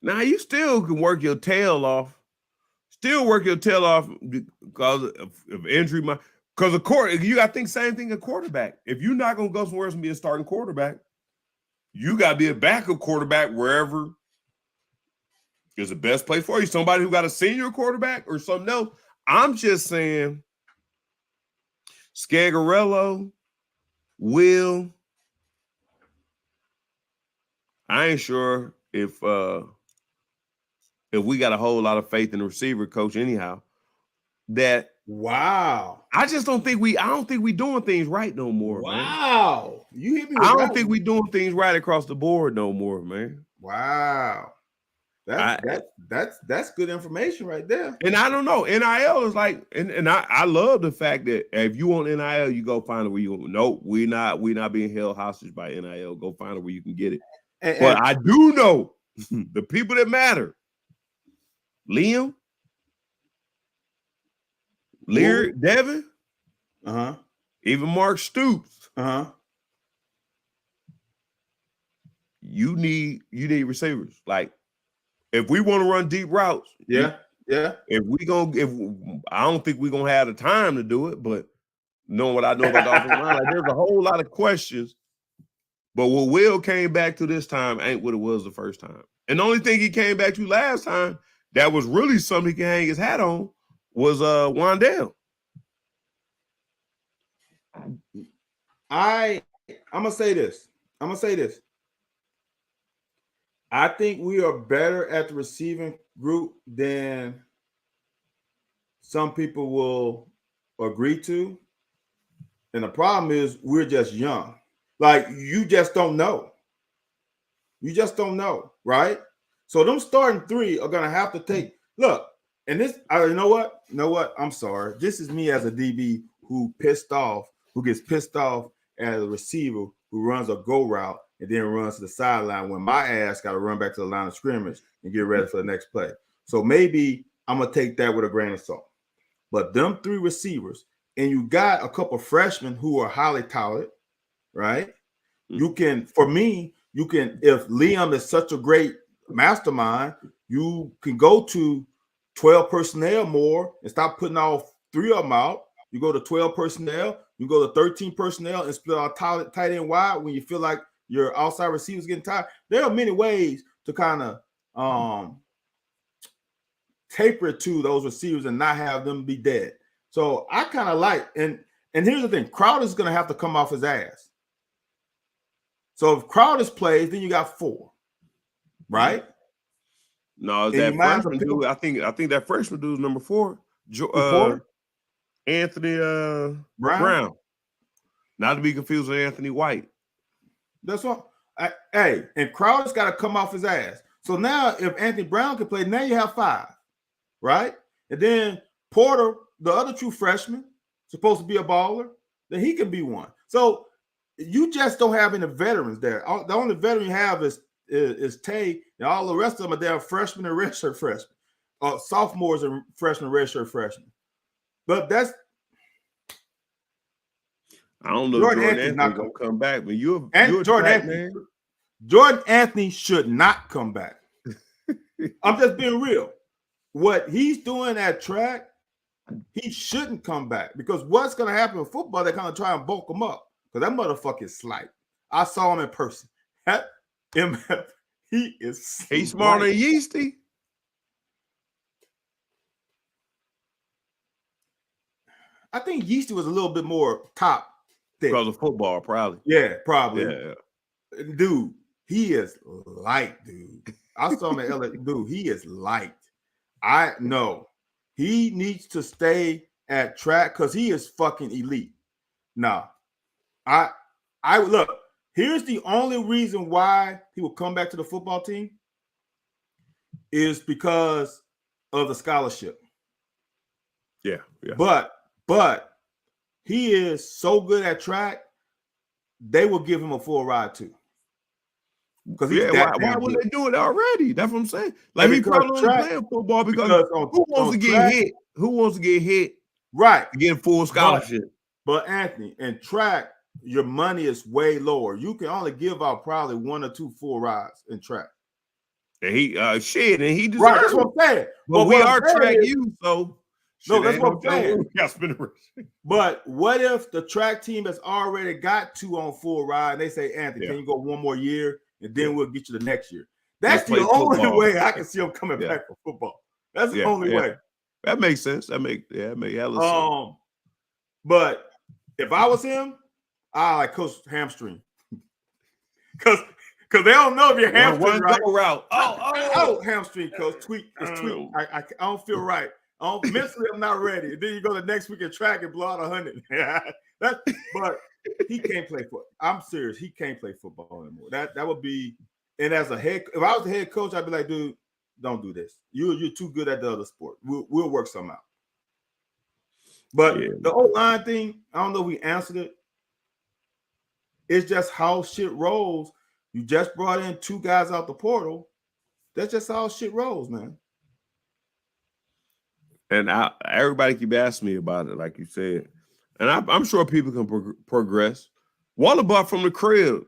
Now you still can work your tail off. Still work your tail off because of injury. Because you got to think same thing at quarterback. If you're not going to go somewhere else and be a starting quarterback, you got to be a backup quarterback wherever is the best place for you. Somebody who got a senior quarterback or something else. I'm just saying Scagarello, Will. I ain't sure if we got a whole lot of faith in the receiver coach anyhow, that wow. I don't think we doing things right no more, wow. Man. You hit me. I don't think we doing things right across the board no more, man. Wow. That's good information right there. And I don't know. NIL is like, and I love the fact that if you want NIL, you go find it where you no, we not being held hostage by NIL. Go find it where you can get it. But I do know the people that matter. Liam, Lyric, Devin, even Mark Stoops. You need receivers. Like if we want to run deep routes, yeah. If I don't think we're gonna have the time to do it, but knowing what I know about the offensive line, like there's a whole lot of questions. But what Will came back to this time ain't what it was the first time. And the only thing he came back to last time that was really something he can hang his hat on was Wandale. I'm gonna say this. I think we are better at the receiving group than some people will agree to. And the problem is we're just young. Like, you just don't know. You just don't know, right? So them starting three are gonna have to take look. And this, you know what? I'm sorry. This is me as a DB who gets pissed off at a receiver who runs a go route and then runs to the sideline when my ass got to run back to the line of scrimmage and get ready for the next play. So maybe I'm gonna take that with a grain of salt. But them three receivers, and you got a couple freshmen who are highly talented, right? You can, if Liam is such a great mastermind, you can go to 12 personnel more and stop putting all three of them out. You go to 12 personnel, you go to 13 personnel and split out tight end wide when you feel like your outside receivers getting tired. There are many ways to kind of taper it to those receivers and not have them be dead. So I kind of like, and here's the thing, Crowder's going to have to come off his ass. So if Crowder's plays, then you got 4, right? No, that freshman dude, I think that freshman dude is number 4. Anthony Brown. Not to be confused with Anthony White. That's what. Hey, and Crowder's got to come off his ass. So now if Anthony Brown can play, now you have 5, right? And then Porter, the other true freshman, supposed to be a baller, then he can be one. So you just don't have any veterans there. The only veteran you have is Tay, and all the rest of them are there freshmen and redshirt freshmen, sophomores and freshmen, redshirt freshmen. But that's. I don't know if Jordan Anthony's not going to come back, but you're Jordan Anthony should not come back. I'm just being real. What he's doing at track, he shouldn't come back, because what's going to happen in football, they're going to try and bulk him up, because that motherfucker is slight. I saw him in person. He is he's smarter than Yeasty. I think Yeasty was a little bit more top thick. Because of football, probably. Yeah, probably. Yeah. Dude, he is light, dude. I saw him at LA. Dude, he is light. I know. He needs to stay at track because he is fucking elite. Nah. I look, here's the only reason why he will come back to the football team is because of the scholarship. Yeah. But he is so good at track, they will give him a full ride too. Because why would they do it already? That's what I'm saying. Like, he probably only playing football because who wants to get hit? Who wants to get hit? Right. To get full scholarship. But Anthony, in track, your money is way lower. You can only give out probably 1 or 2 full rides in track. And he and he deserves right. That's what I'm saying. But we are track you, so no, that's what I'm saying. But what if the track team has already got 2 on full ride and they say, Anthony, can you go 1 more year and then we'll get you the next year? That's the only way I can see him coming back for football. That's the only way. That makes sense. That make hella sense. But if I was him, I like coach hamstring. Because they don't know if you're hamstring right. Route. Oh, hamstring coach. Tweak. I don't feel right. Mentally, I'm not ready. And then you go the next week and track and blow out 100. But he can't play football. I'm serious. He can't play football anymore. That would be. And as if I was the head coach, I'd be like, dude, don't do this. You're too good at the other sport. We'll work something out. But the O-line thing, I don't know if we answered it. It's just how shit rolls. You just brought in 2 guys out the portal. That's just how shit rolls, man. And everybody keep asking me about it, like you said. And I'm sure people can progress. Wallabutt from the crib.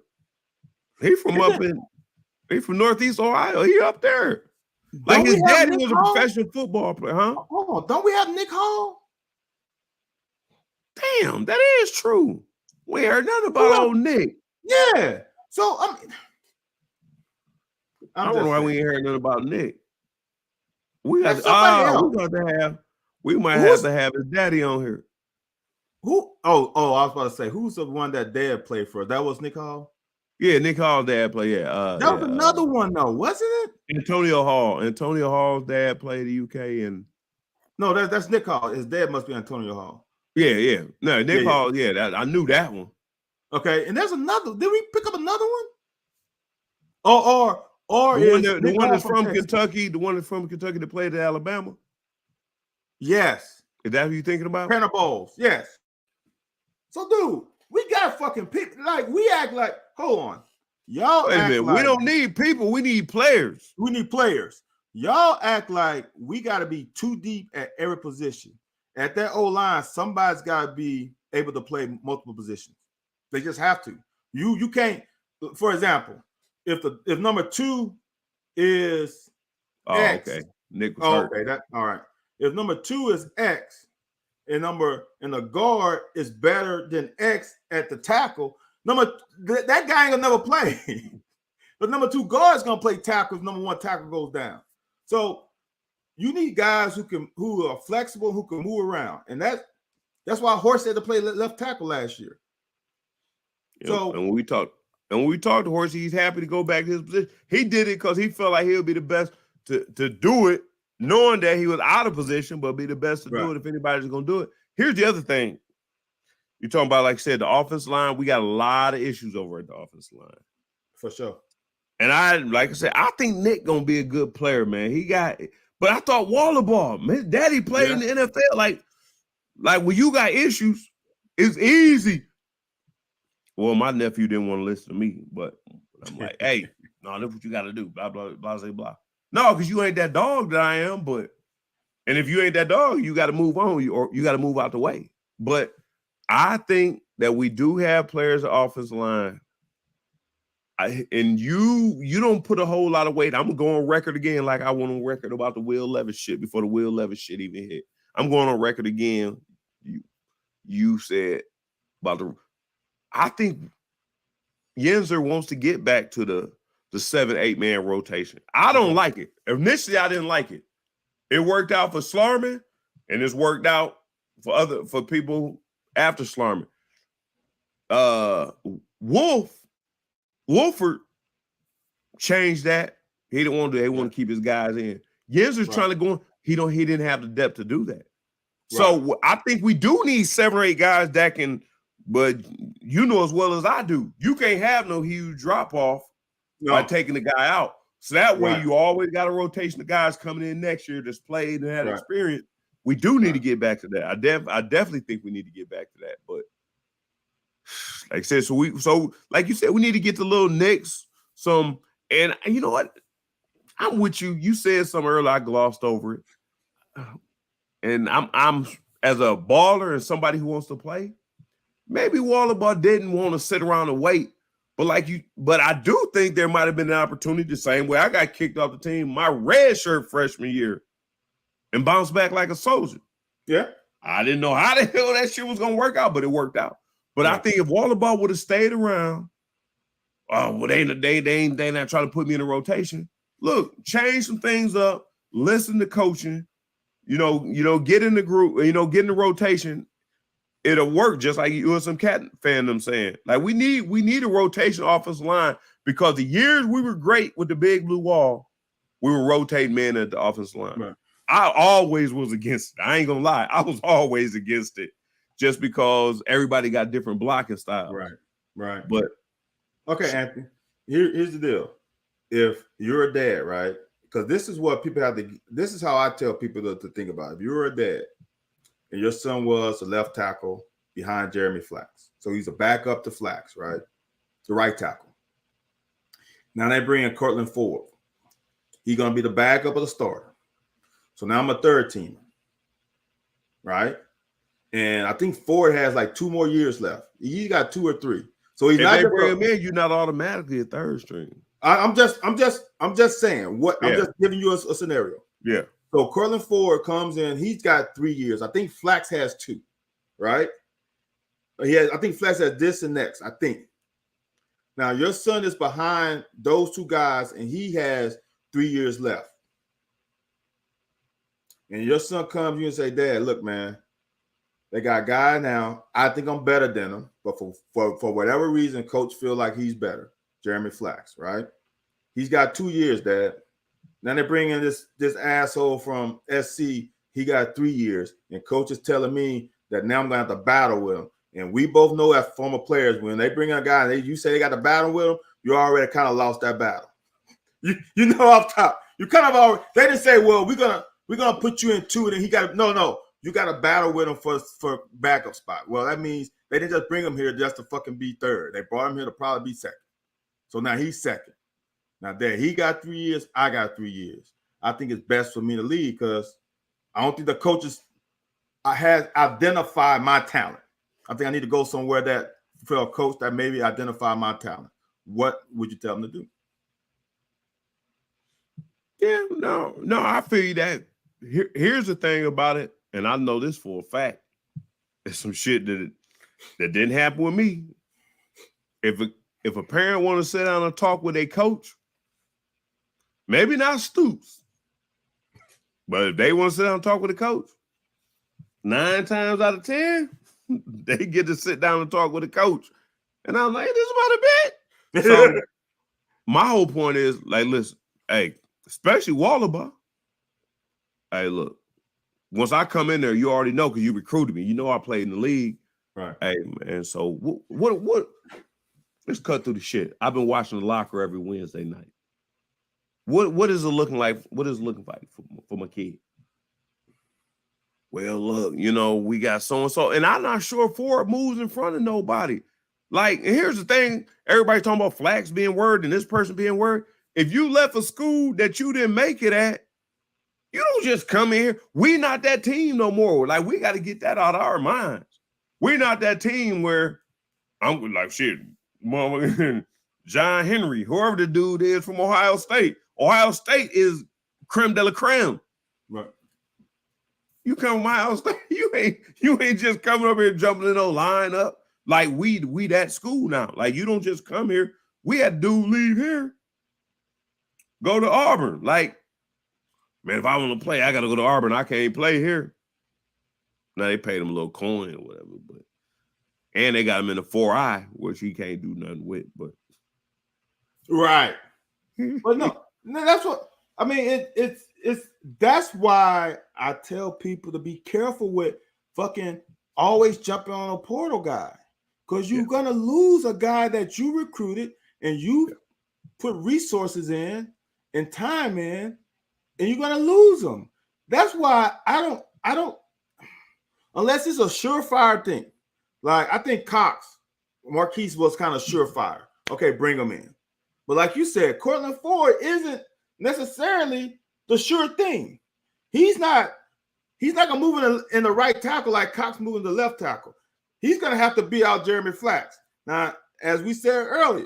He from Northeast Ohio. He up there. Like his daddy was a professional football player, huh? Oh, don't we have Nick Hall? Damn, that is true. We ain't heard nothing about old Nick. Yeah. So I don't know why we ain't heard nothing about Nick. We That's got somebody we might have to have his daddy on here. Who? Oh, I was about to say, who's the one that dad played for? That was Nick Hall? Yeah, Nick Hall's dad played. Yeah, that was another one though, wasn't it? Antonio Hall. Antonio Hall's dad played the UK, and no, that's Nick Hall. His dad must be Antonio Hall. Yeah. No, Nick Hall. Yeah, I knew that one. Okay, and there's another. Did we pick up another one? Or the one that's from Kentucky, the one that's from Kentucky that played at Alabama. Yes. Is that who you thinking about? Tanner Bowles. Yes. So, dude, we got fucking people. Like, we act like, hold on. Y'all Wait a minute. like, we don't need people. We need players. We need players. Y'all act like we got to be too deep at every position. At that O-line, somebody's got to be able to play multiple positions. They just have to. You can't. For example, if number 2 is X, okay. Nick was hurt. Okay, that all right. If number 2 is X and the guard is better than X at the tackle, that guy ain't gonna never play. But number 2 guard is gonna play tackle if number 1 tackle goes down. So you need guys who are flexible, who can move around, and that's why Horse had to play left tackle last year. Yep. So and when we talked to Horse, he's happy to go back to his position. He did it because he felt like he'll be the best to do it, knowing that he was out of position, but be the best to do it if anybody's gonna do it. Here's the other thing. You're talking about, like I said, the offensive line. We got a lot of issues over at the offensive line. For sure. And like I said, I think Nick gonna be a good player, man. But I thought Wallerball, man, daddy played in the NFL. Like when you got issues, it's easy. Well, my nephew didn't want to listen to me, but I'm like, hey, no, that's what you got to do. Blah, blah, blah, blah, blah. No, because you ain't that dog that I am. And if you ain't that dog, you got to move on or you got to move out the way. But I think that we do have players at offensive line. And you don't put a whole lot of weight. I'm going to go on record again like I went on record about the Will Levis shit before the Will Levis shit even hit. I'm going on record again. You said about I think Yenser wants to get back to the 7-8 man rotation. I don't like it. Initially, I didn't like it. It worked out for Schlarman, and it's worked out for people after Schlarman. Wolford changed that. He didn't want to do. He wanted to keep his guys in. Yenser's trying to go. He didn't have the depth to do that. So I think we do need 7 or 8 guys that can. But you know as well as I do, you can't have no huge drop off by taking the guy out. So that way you always got a rotation of guys coming in next year that's played and had experience. We do need to get back to that. I definitely think we need to get back to that. But like I said, so like you said, we need to get the little Knicks some. And you know what? I'm with you. You said something earlier, I glossed over it. And I'm as a baller and somebody who wants to play. Maybe Wallerball didn't want to sit around and wait, but I do think there might have been an opportunity the same way I got kicked off the team my red shirt freshman year and bounced back like a soldier. Yeah. I didn't know how the hell that shit was going to work out, but it worked out. But I think if Wallerball would have stayed around, they not trying to put me in a rotation. Look, change some things up, listen to coaching, get in the group, get in the rotation. It'll work just like you and some cat fan them saying. Like we need a rotation offensive line because the years we were great with the big blue wall, we were rotating men at the offensive line. Right. I always was against it. I ain't gonna lie. I was always against it just because everybody got different blocking styles. Right. But okay, Anthony, here's the deal. If you're a dad, right? Because this is what people have to, this is how I tell people to think about it. If you're a dad, and your son was a left tackle behind Jeremy Flax. So he's a backup to Flax, right? The right tackle. Now they bring in Cortland Ford. He's going to be the backup of the starter. So now I'm a third teamer, right? And I think Ford has like 2 more years left. He got 2 or 3. So he's not. If they bring him in, you're not automatically a third string. I'm just saying what. I'm just giving you a scenario. Yeah. So Cortland Ford comes in. He's got 3 years. I think Flax has 2, right? I think Flex has this and next. I think. Now your son is behind those two guys, and he has 3 years left. And your son comes to you and say, "Dad, look, man, they got a guy now. I think I'm better than him, but for whatever reason, coach feel like he's better. Jeremy Flax, right? He's got 2 years, Dad. Now they bring in this asshole from SC. He got 3 years, and coach is telling me that now I'm gonna have to battle with him. And we both know as former players, when they bring in a guy, you say they got to battle with him, you already kind of lost that battle. You know off top. You kind of already. They didn't say, well, we're gonna put you in 2, and he got no. You got to battle with him for backup spot. Well, that means they didn't just bring him here just to fucking be third. They brought him here to probably be second. So now he's second. Now there, he got 3 years. I got 3 years. I think it's best for me to leave because I don't think the coaches has identified my talent. I think I need to go somewhere that for a coach that maybe identify my talent. What would you tell them to do? Yeah, no, I feel you that. Here's the thing about it, and I know this for a fact. It's some shit that didn't happen with me. If a parent want to sit down and talk with a coach, maybe not Stoops, but if they want to sit down and talk with a coach, 9 times out of 10, they get to sit down and talk with a coach. And I'm like, this is about a bit. So my whole point is, like, listen, hey, especially Wallaby. Hey, look, once I come in there, you already know because you recruited me. You know I played in the league. Right. Hey, man, so what let's cut through the shit. I've been watching the locker every Wednesday night. What is it looking like? What is it looking like for my kid? Well, look, we got so-and-so, and I'm not sure Ford moves in front of nobody. Like, and here's the thing, everybody's talking about Flax being word and this person being word. If you left a school that you didn't make it at, you don't just come here. We not that team no more. Like, we got to get that out of our minds. We're not that team where I'm like, shit, mama, John Henry, whoever the dude is from Ohio State. Ohio State is creme de la creme. Right. You come from Ohio State, you ain't just coming up here jumping in no lineup. Like we that school now. Like you don't just come here. We had dude leave here, go to Auburn. Like, man, if I want to play, I got to go to Auburn. I can't play here. Now they paid him a little coin or whatever, and they got him in the 4I, which he can't do nothing with. But right, but no, that's what I mean. It's that's why I tell people to be careful with fucking always jumping on a portal guy, because you're gonna lose a guy that you recruited and you put resources in and time in, and you're gonna lose them. That's why I don't unless it's a surefire thing. Like I think Marquise was kind of surefire. Okay, bring him in. But like you said, Cortland Ford isn't necessarily the sure thing. He's not gonna move in the right tackle like Cox moving the left tackle. He's gonna have to be out Jeremy Flax. Now, as we said earlier,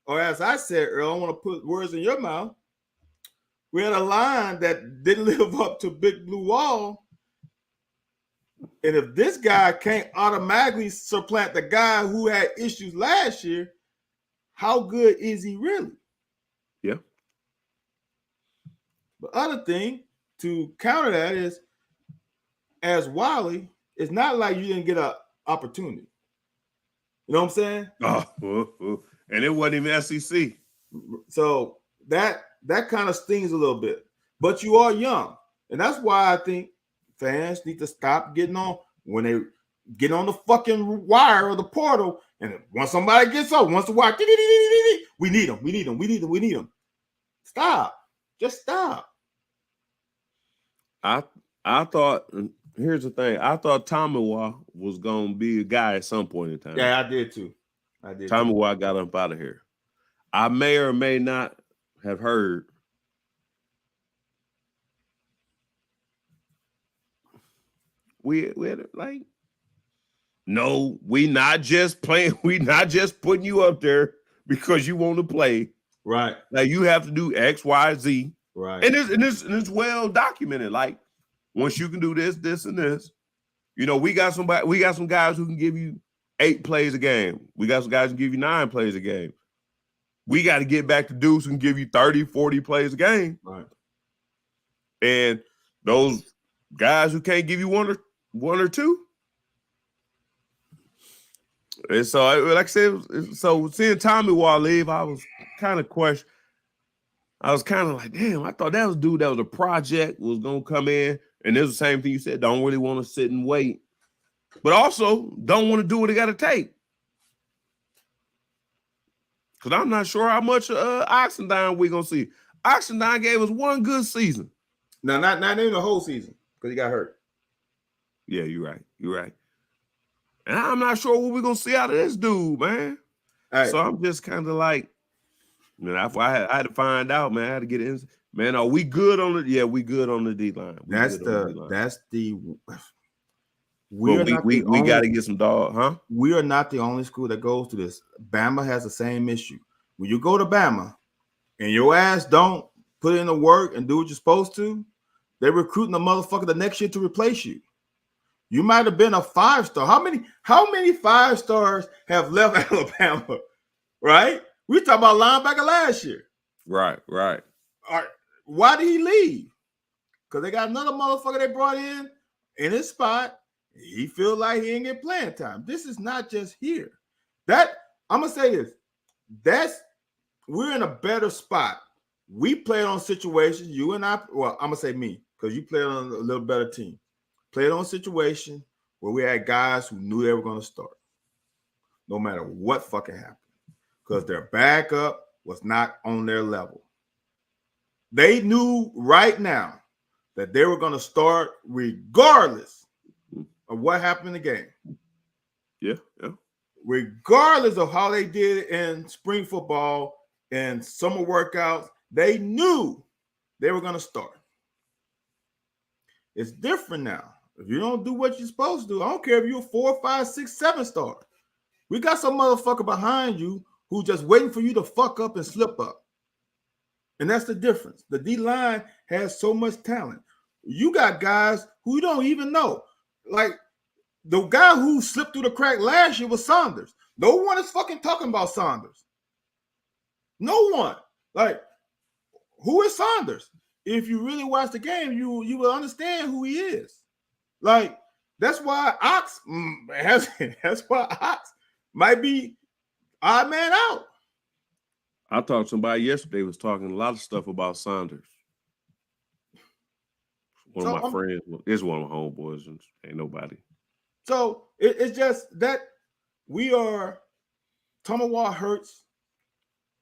or as I said earlier, I don't want to put words in your mouth. We had a line that didn't live up to Big Blue Wall. And if this guy can't automatically supplant the guy who had issues last year, how good is he really? Yeah. The other thing to counter that is, as Wally, it's not like you didn't get an opportunity. You know what I'm saying? And it wasn't even SEC. So that kind of stings a little bit. But you are young. And that's why I think fans need to stop getting on when they get on the fucking wire or the portal. And once somebody gets up, once the wire, we need them. Stop. Just stop. I thought, here's the thing. I thought Tomiwa was going to be a guy at some point in time. Yeah, I did too. Tomiwa got up out of here. I may or may not have heard we had like, no, we not just playing. We not just putting you up there because you want to play. Right. Like you have to do X, Y, Z. Right. And it's well documented. Like once you can do this, and this, we got some guys who can give you 8 plays a game. We got some guys who give you 9 plays a game. We got to get back to dudes who can give you 30, 40 plays a game. Right. And those guys who can't give you one or two. And so, like I said, so seeing Tommy Waugh leave, I was kind of questioning. I was kind of like, damn, I thought that was a dude that was a project, was going to come in. And it's the same thing you said, don't really want to sit and wait. But also, don't want to do what it got to take. Because I'm not sure how much Oxendine we're going to see. Oxendine gave us one good season. No, not in the whole season because he got hurt. Yeah, you're right. You're right. And I'm not sure what we're going to see out of this dude, man. All right. So I'm just kind of like, man, I had to find out, man. I had to get in. Man, are we good on the? Yeah, we good on the D line. We got to get some dog, huh? We are not the only school that goes to this. Bama has the same issue. When you go to Bama and your ass don't put in the work and do what you're supposed to, they're recruiting the motherfucker the next year to replace you. You might have been a 5-star. How many 5-stars have left Alabama? Right? We talking about linebacker last year. Right. All right. Why did he leave? Because they got another motherfucker they brought in his spot. He feel like he ain't get playing time. This is not just here. That I'm gonna say this. We're in a better spot. We played on situations. You and I. Well, I'm gonna say me because you played on a little better team. Played on a situation where we had guys who knew they were gonna start, no matter what fucking happened, because their backup was not on their level. They knew right now that they were gonna start regardless of what happened in the game. Yeah. Regardless of how they did in spring football and summer workouts, they knew they were going to start. It's different now. If you don't do what you're supposed to do, I don't care if you're 4, 5, 6, 7 star. We got some motherfucker behind you who just waiting for you to fuck up and slip up. And that's the difference. The D-line has so much talent. You got guys who you don't even know. Like the guy who slipped through the crack last year was Saunders. No one is fucking talking about Saunders. No one. Like, who is Saunders? If you really watch the game, you will understand who he is. Like, that's why Ox might be odd man out. I talked to somebody yesterday was talking a lot of stuff about Saunders. One of my friends is one of my homeboys, and ain't nobody. So it's just that we are Tomawa hurts,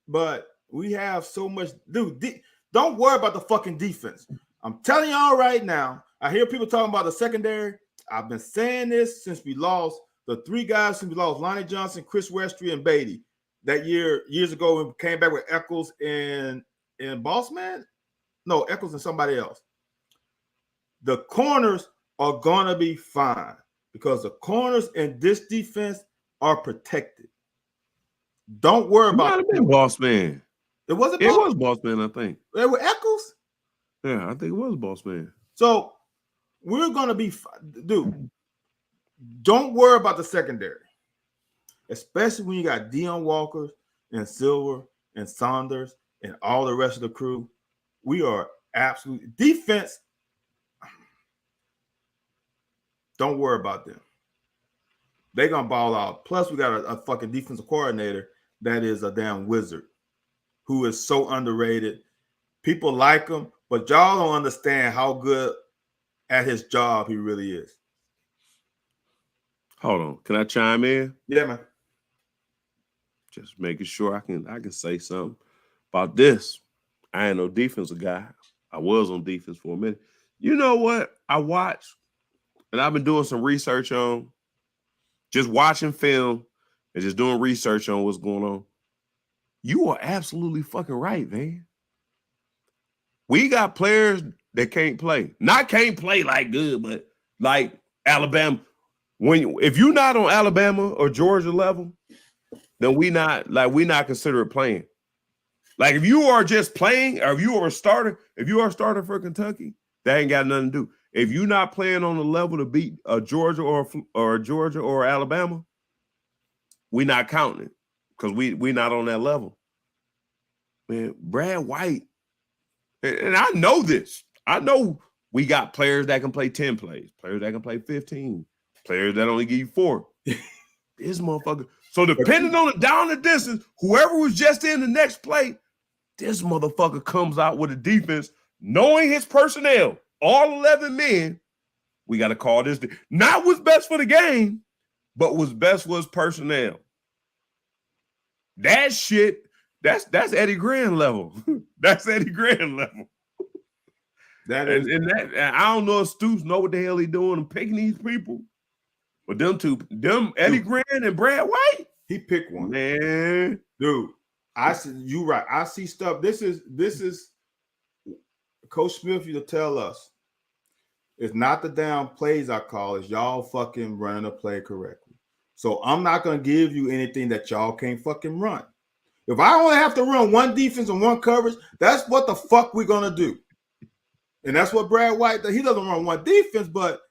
but we have so much. Dude, don't worry about the fucking defense. I'm telling y'all right now. I hear people talking about the secondary. I've been saying this since we lost the 3 guys since we lost Lonnie Johnson, Chris Westry, and Beatty that years ago. We came back with Eccles and Bossman. No, Eccles and somebody else. The corners are gonna be fine because the corners in this defense are protected. Don't worry about it. Bossman. It wasn't. It was Bossman, I think. They were Eccles. Yeah, I think it was Bossman. So we're gonna be, dude. Don't worry about the secondary, especially when you got Deion Walker and Silver and Saunders and all the rest of the crew. We are absolutely defense. Don't worry about them. They're gonna ball out. Plus, we got a fucking defensive coordinator that is a damn wizard who is so underrated. People like him, but y'all don't understand how good at his job he really is. Hold on. Can I chime in? Yeah, man. Just making sure I can say something about this. I ain't no defensive guy. I was on defense for a minute. You know what? I watched, and I've been doing some research on, just watching film and just doing research on what's going on. You are absolutely fucking right, man. We got players that can't play. Not can't play like good, but like Alabama. If you're not on Alabama or Georgia level, then we not considered playing. Like if you are just playing, or if you are a starter for Kentucky, that ain't got nothing to do. If you're not playing on the level to beat Georgia or Alabama, we not counting it because we not on that level. Man, Brad White, and I know this. I know we got players that can play 10 plays, players that can play 15, players that only give you 4. This motherfucker. So depending on the down the distance, whoever was just in the next play, this motherfucker comes out with a defense, knowing his personnel, all 11 men. We got to call this not what's best for the game, but what's best was personnel. That shit, that's Eddie Grant level. That's Eddie Grant level. That is, and I don't know if Stoops know what the hell he doing and picking these people. But them Eddie Grant and Brad White, he picked one. Man, dude, I see you right. I see stuff. This is Coach Smith. You to tell us it's not the damn plays I call. It's y'all fucking running a play correctly. So I'm not gonna give you anything that y'all can't fucking run. If I only have to run one defense and one coverage, that's what the fuck we're gonna do. And that's what Brad White does. He doesn't run one defense, but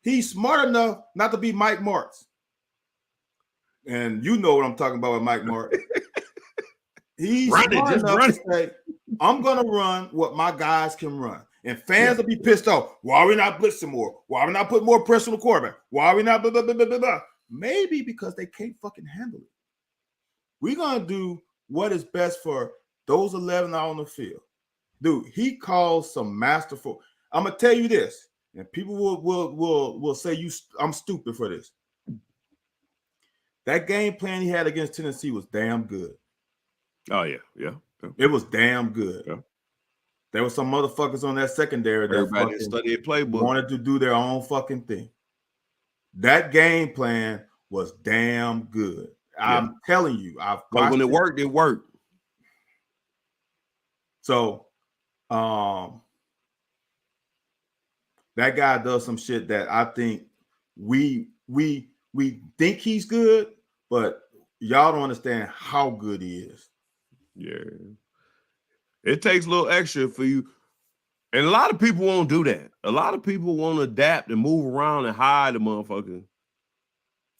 he's smart enough not to be Mike Martz. And you know what I'm talking about with Mike Martz. He's smart enough to say, I'm going to run what my guys can run. And fans will be pissed off. Why are we not blitzing more? Why are we not putting more pressure on the quarterback? Why are we not blah, blah, blah, blah, blah, blah? Maybe because they can't fucking handle it. We're going to do what is best for those 11 out on the field. Dude, he calls some masterful. I'm going to tell you this. And people will say I'm stupid for this. That game plan he had against Tennessee was damn good. Oh yeah. It was damn good. Yeah. There were some motherfuckers on that secondary that studied playbook, wanted to do their own fucking thing. That game plan was damn good. Yeah. I'm telling you, but when it worked, it worked. So, that guy does some shit that I think we think he's good, but y'all don't understand how good he is. Yeah. It takes a little extra for you. And a lot of people won't do that. A lot of people want to adapt and move around and hide the motherfucker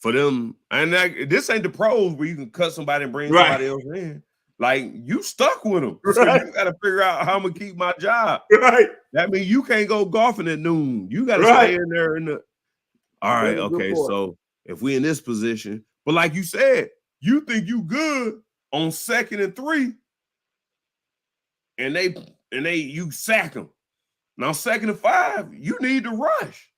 for them. And this ain't the pros where you can cut somebody and bring somebody else in. Like, you stuck with them. Right. So you got to figure out how I'm going to keep my job. Right. That means you can't go golfing at noon. You got to stay in there. All right, okay, so if we in this position, but like you said, you think you good on 2nd and 3, and you sack them. Now 2nd and 5, you need to rush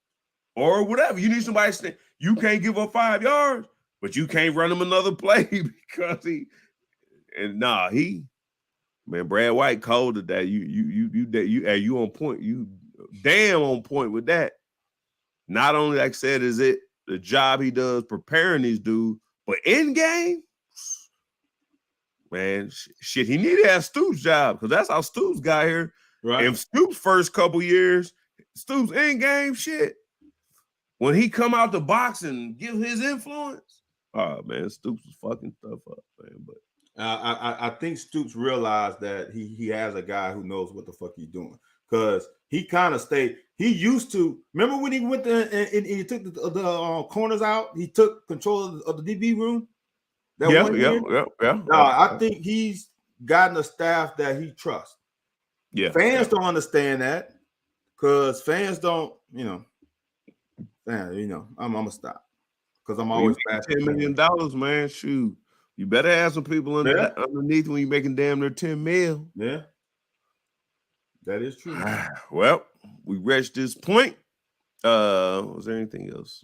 or whatever. You need somebody to stand. You can't give up 5 yards, but you can't run him another play because Brad White called it that. You on point. You damn on point with that. Not only, like I said, is it the job he does preparing these dudes, but in game, man, shit, he need to have Stoops' job because that's how Stoops got here. Right. And Stoops' first couple years, Stoops in game shit. When he come out the box and give his influence, oh man, Stoops was fucking stuff up, man. But I think Stoops realized that he has a guy who knows what the fuck he's doing because he kind of stayed. He used to remember when he went there and he took the corners out. He took control of the DB room. Yeah. I think he's gotten a staff that he trusts. Yeah, fans don't understand that because fans don't. I'm gonna stop because I'm always $10 million, man. Shoot, you better have some people underneath when you're making damn near $10 million. Yeah, that is true. Well, we reached this point. Was there anything else?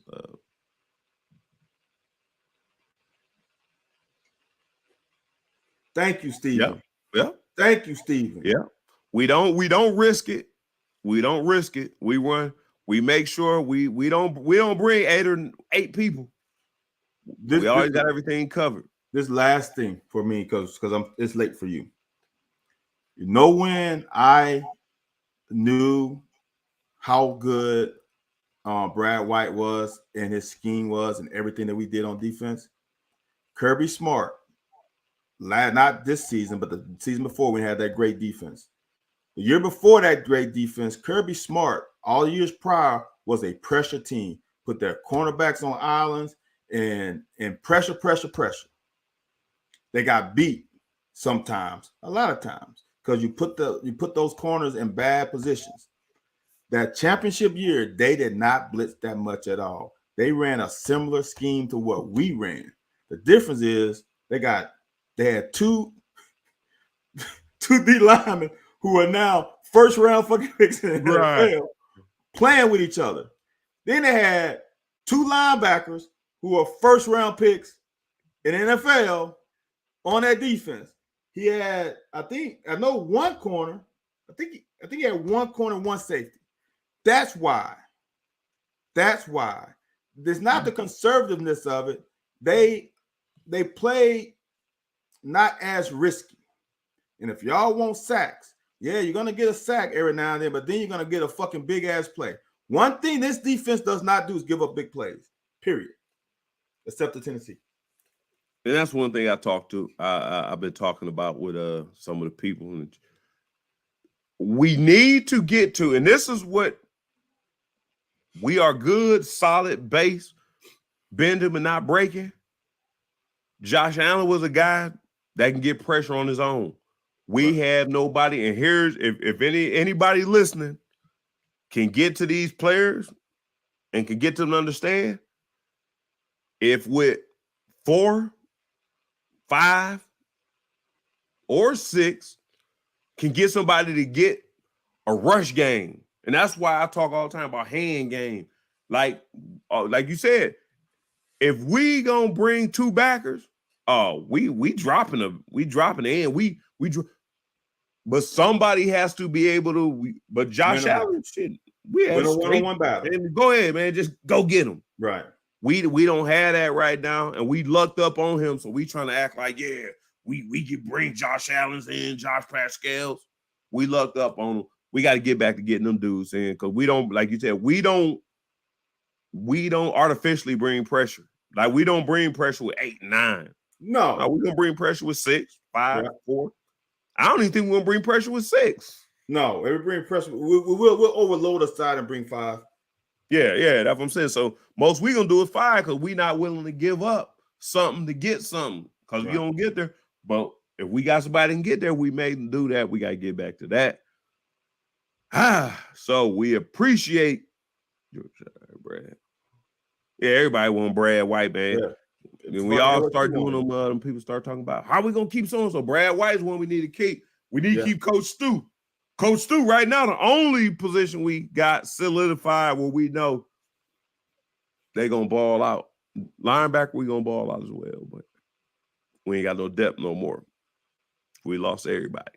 Thank you, Steven. Yeah. Thank you, Steven. Yeah. We don't risk it. We don't risk it. We run. We make sure we don't bring 8 people. We always got everything covered. This last thing for me, because it's late for you. You know when I knew how good Brad White was and his scheme was and everything that we did on defense? Kirby Smart, not this season, but the season before we had that great defense. The year before that great defense, Kirby Smart, all years prior, was a pressure team. Put their cornerbacks on islands and pressure. They got beat sometimes, a lot of times, because you put those corners in bad positions. That championship year, they did not blitz that much at all. They ran a similar scheme to what we ran. The difference is they had two D linemen who are now first round fucking picks in the NFL playing with each other. Then they had two linebackers who are first round picks in the NFL on that defense. He had, I know one corner. I think he had one corner, one safety. That's why. There's not the conservativeness of it. They play not as risky. And if y'all want sacks, yeah, you're gonna get a sack every now and then, but then you're gonna get a fucking big ass play. One thing this defense does not do is give up big plays. Period. Except the Tennessee. And that's one thing I've been talking about with some of the people. We need to get to, and this is what we are good, solid base, bending but not breaking. Josh Allen was a guy that can get pressure on his own. We have nobody, and here's if anybody listening can get to these players and can get them to understand, if with 4, 5, or 6 can get somebody to get a rush game. And that's why I talk all the time about hand game. Like you said, if we gonna bring 2 backers, we dropping in. But somebody has to be able to. But Josh Allen, shit, we had a one-on-one battle. Go ahead, man, just go get him. Right. We don't have that right now, and we lucked up on him, so we trying to act like, yeah, we can bring Josh Allen's in, Josh Pascal's. We lucked up on him. We got to get back to getting them dudes in, because we don't, like you said, we don't artificially bring pressure. Like, we don't bring pressure with 8, 9. No, we're gonna bring pressure with 6, 5, 4. I don't even think we're gonna bring pressure with 6. No, we bring pressure. We'll overload a side and bring 5. Yeah, that's what I'm saying. So most we gonna do is 5, because we not willing to give up something to get something, because we don't get there. But if we got somebody that can get there, we made them do that. We got to get back to that. So we appreciate Brad. Yeah, everybody want Brad White, man. Yeah. When we all start doing them people start talking about how we gonna keep so Brad White is one we need to keep. We need to keep Coach Stu. Coach Stu, right now, the only position we got solidified where we know they gonna ball out. Linebacker, we gonna ball out as well, but we ain't got no depth no more. We lost everybody.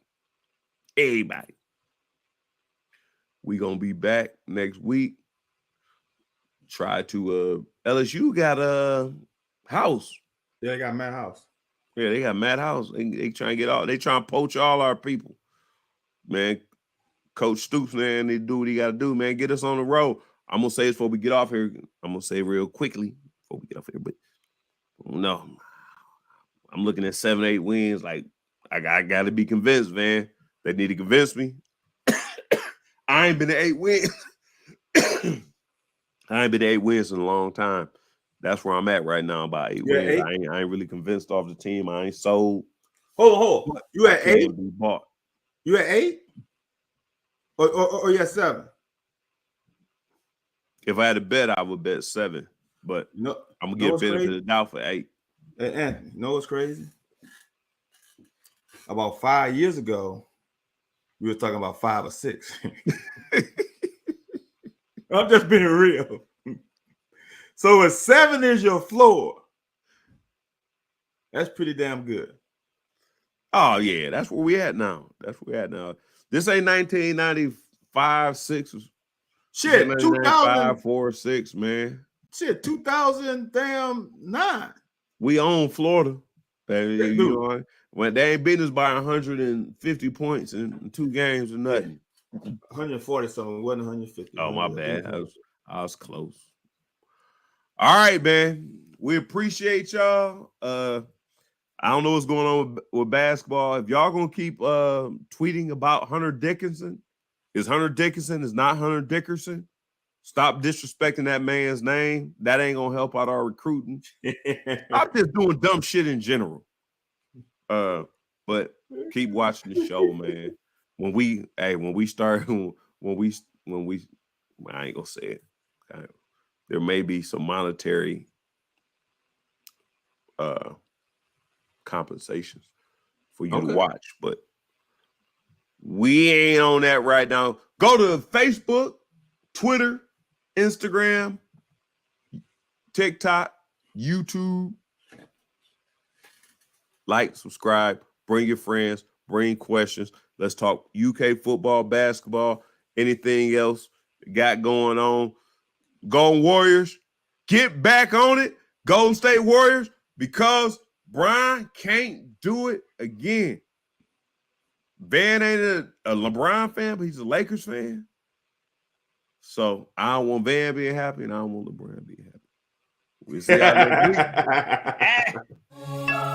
We gonna be back next week. Try to LSU got a House. Yeah, they got Matt House. Yeah, they got Matt House. They trying to get all. They trying to poach all our people. Man, Coach Stoops, man, they do what he got to do, man. Get us on the road. I'm gonna say this before we get off here. I'm gonna say it real quickly before we get off here, but no, I'm looking at 7, 8 wins. Like, I got to be convinced, man. They need to convince me. I ain't been to 8 wins. I ain't been to 8 wins in a long time. That's where I'm at right now, about 8 wins. I ain't really convinced off the team. I ain't sold. Hold on. You at 8? Bought. You at 8? Or you at 7? If I had to bet, I would bet 7. But I'm gonna get benefit of the doubt for 8. Hey, Anthony, you know what's crazy? About 5 years ago, we were talking about 5 or 6. I'm just being real. So if 7 is your floor, that's pretty damn good. Oh, yeah. That's where we at now. This ain't 1995, 6. Shit, 2005, 4, 6, man. Shit, 2009. We own Florida. Baby, when they ain't beating us by 150 points in 2 games or nothing. 140 something, wasn't 150. Oh, my bad. I was close. All right, man. We appreciate y'all. I don't know what's going on with basketball. If y'all gonna keep tweeting about Hunter Dickinson, is Hunter Dickinson, is not Hunter Dickerson. Stop disrespecting that man's name. That ain't gonna help out our recruiting. I'm just doing dumb shit in general. But keep watching the show, man. When we start, I ain't gonna say it. There may be some monetary compensations for you to watch, but we ain't on that right now. Go to Facebook, Twitter, Instagram, TikTok, YouTube. Like, subscribe, bring your friends, bring questions. Let's talk UK football, basketball, anything else you got going on. Golden Warriors, get back on it. Golden State Warriors, because Brian can't do it again. Van ain't a LeBron fan, but he's a Lakers fan. So I don't want Van being happy, and I don't want LeBron being happy. We'll see y'all next week.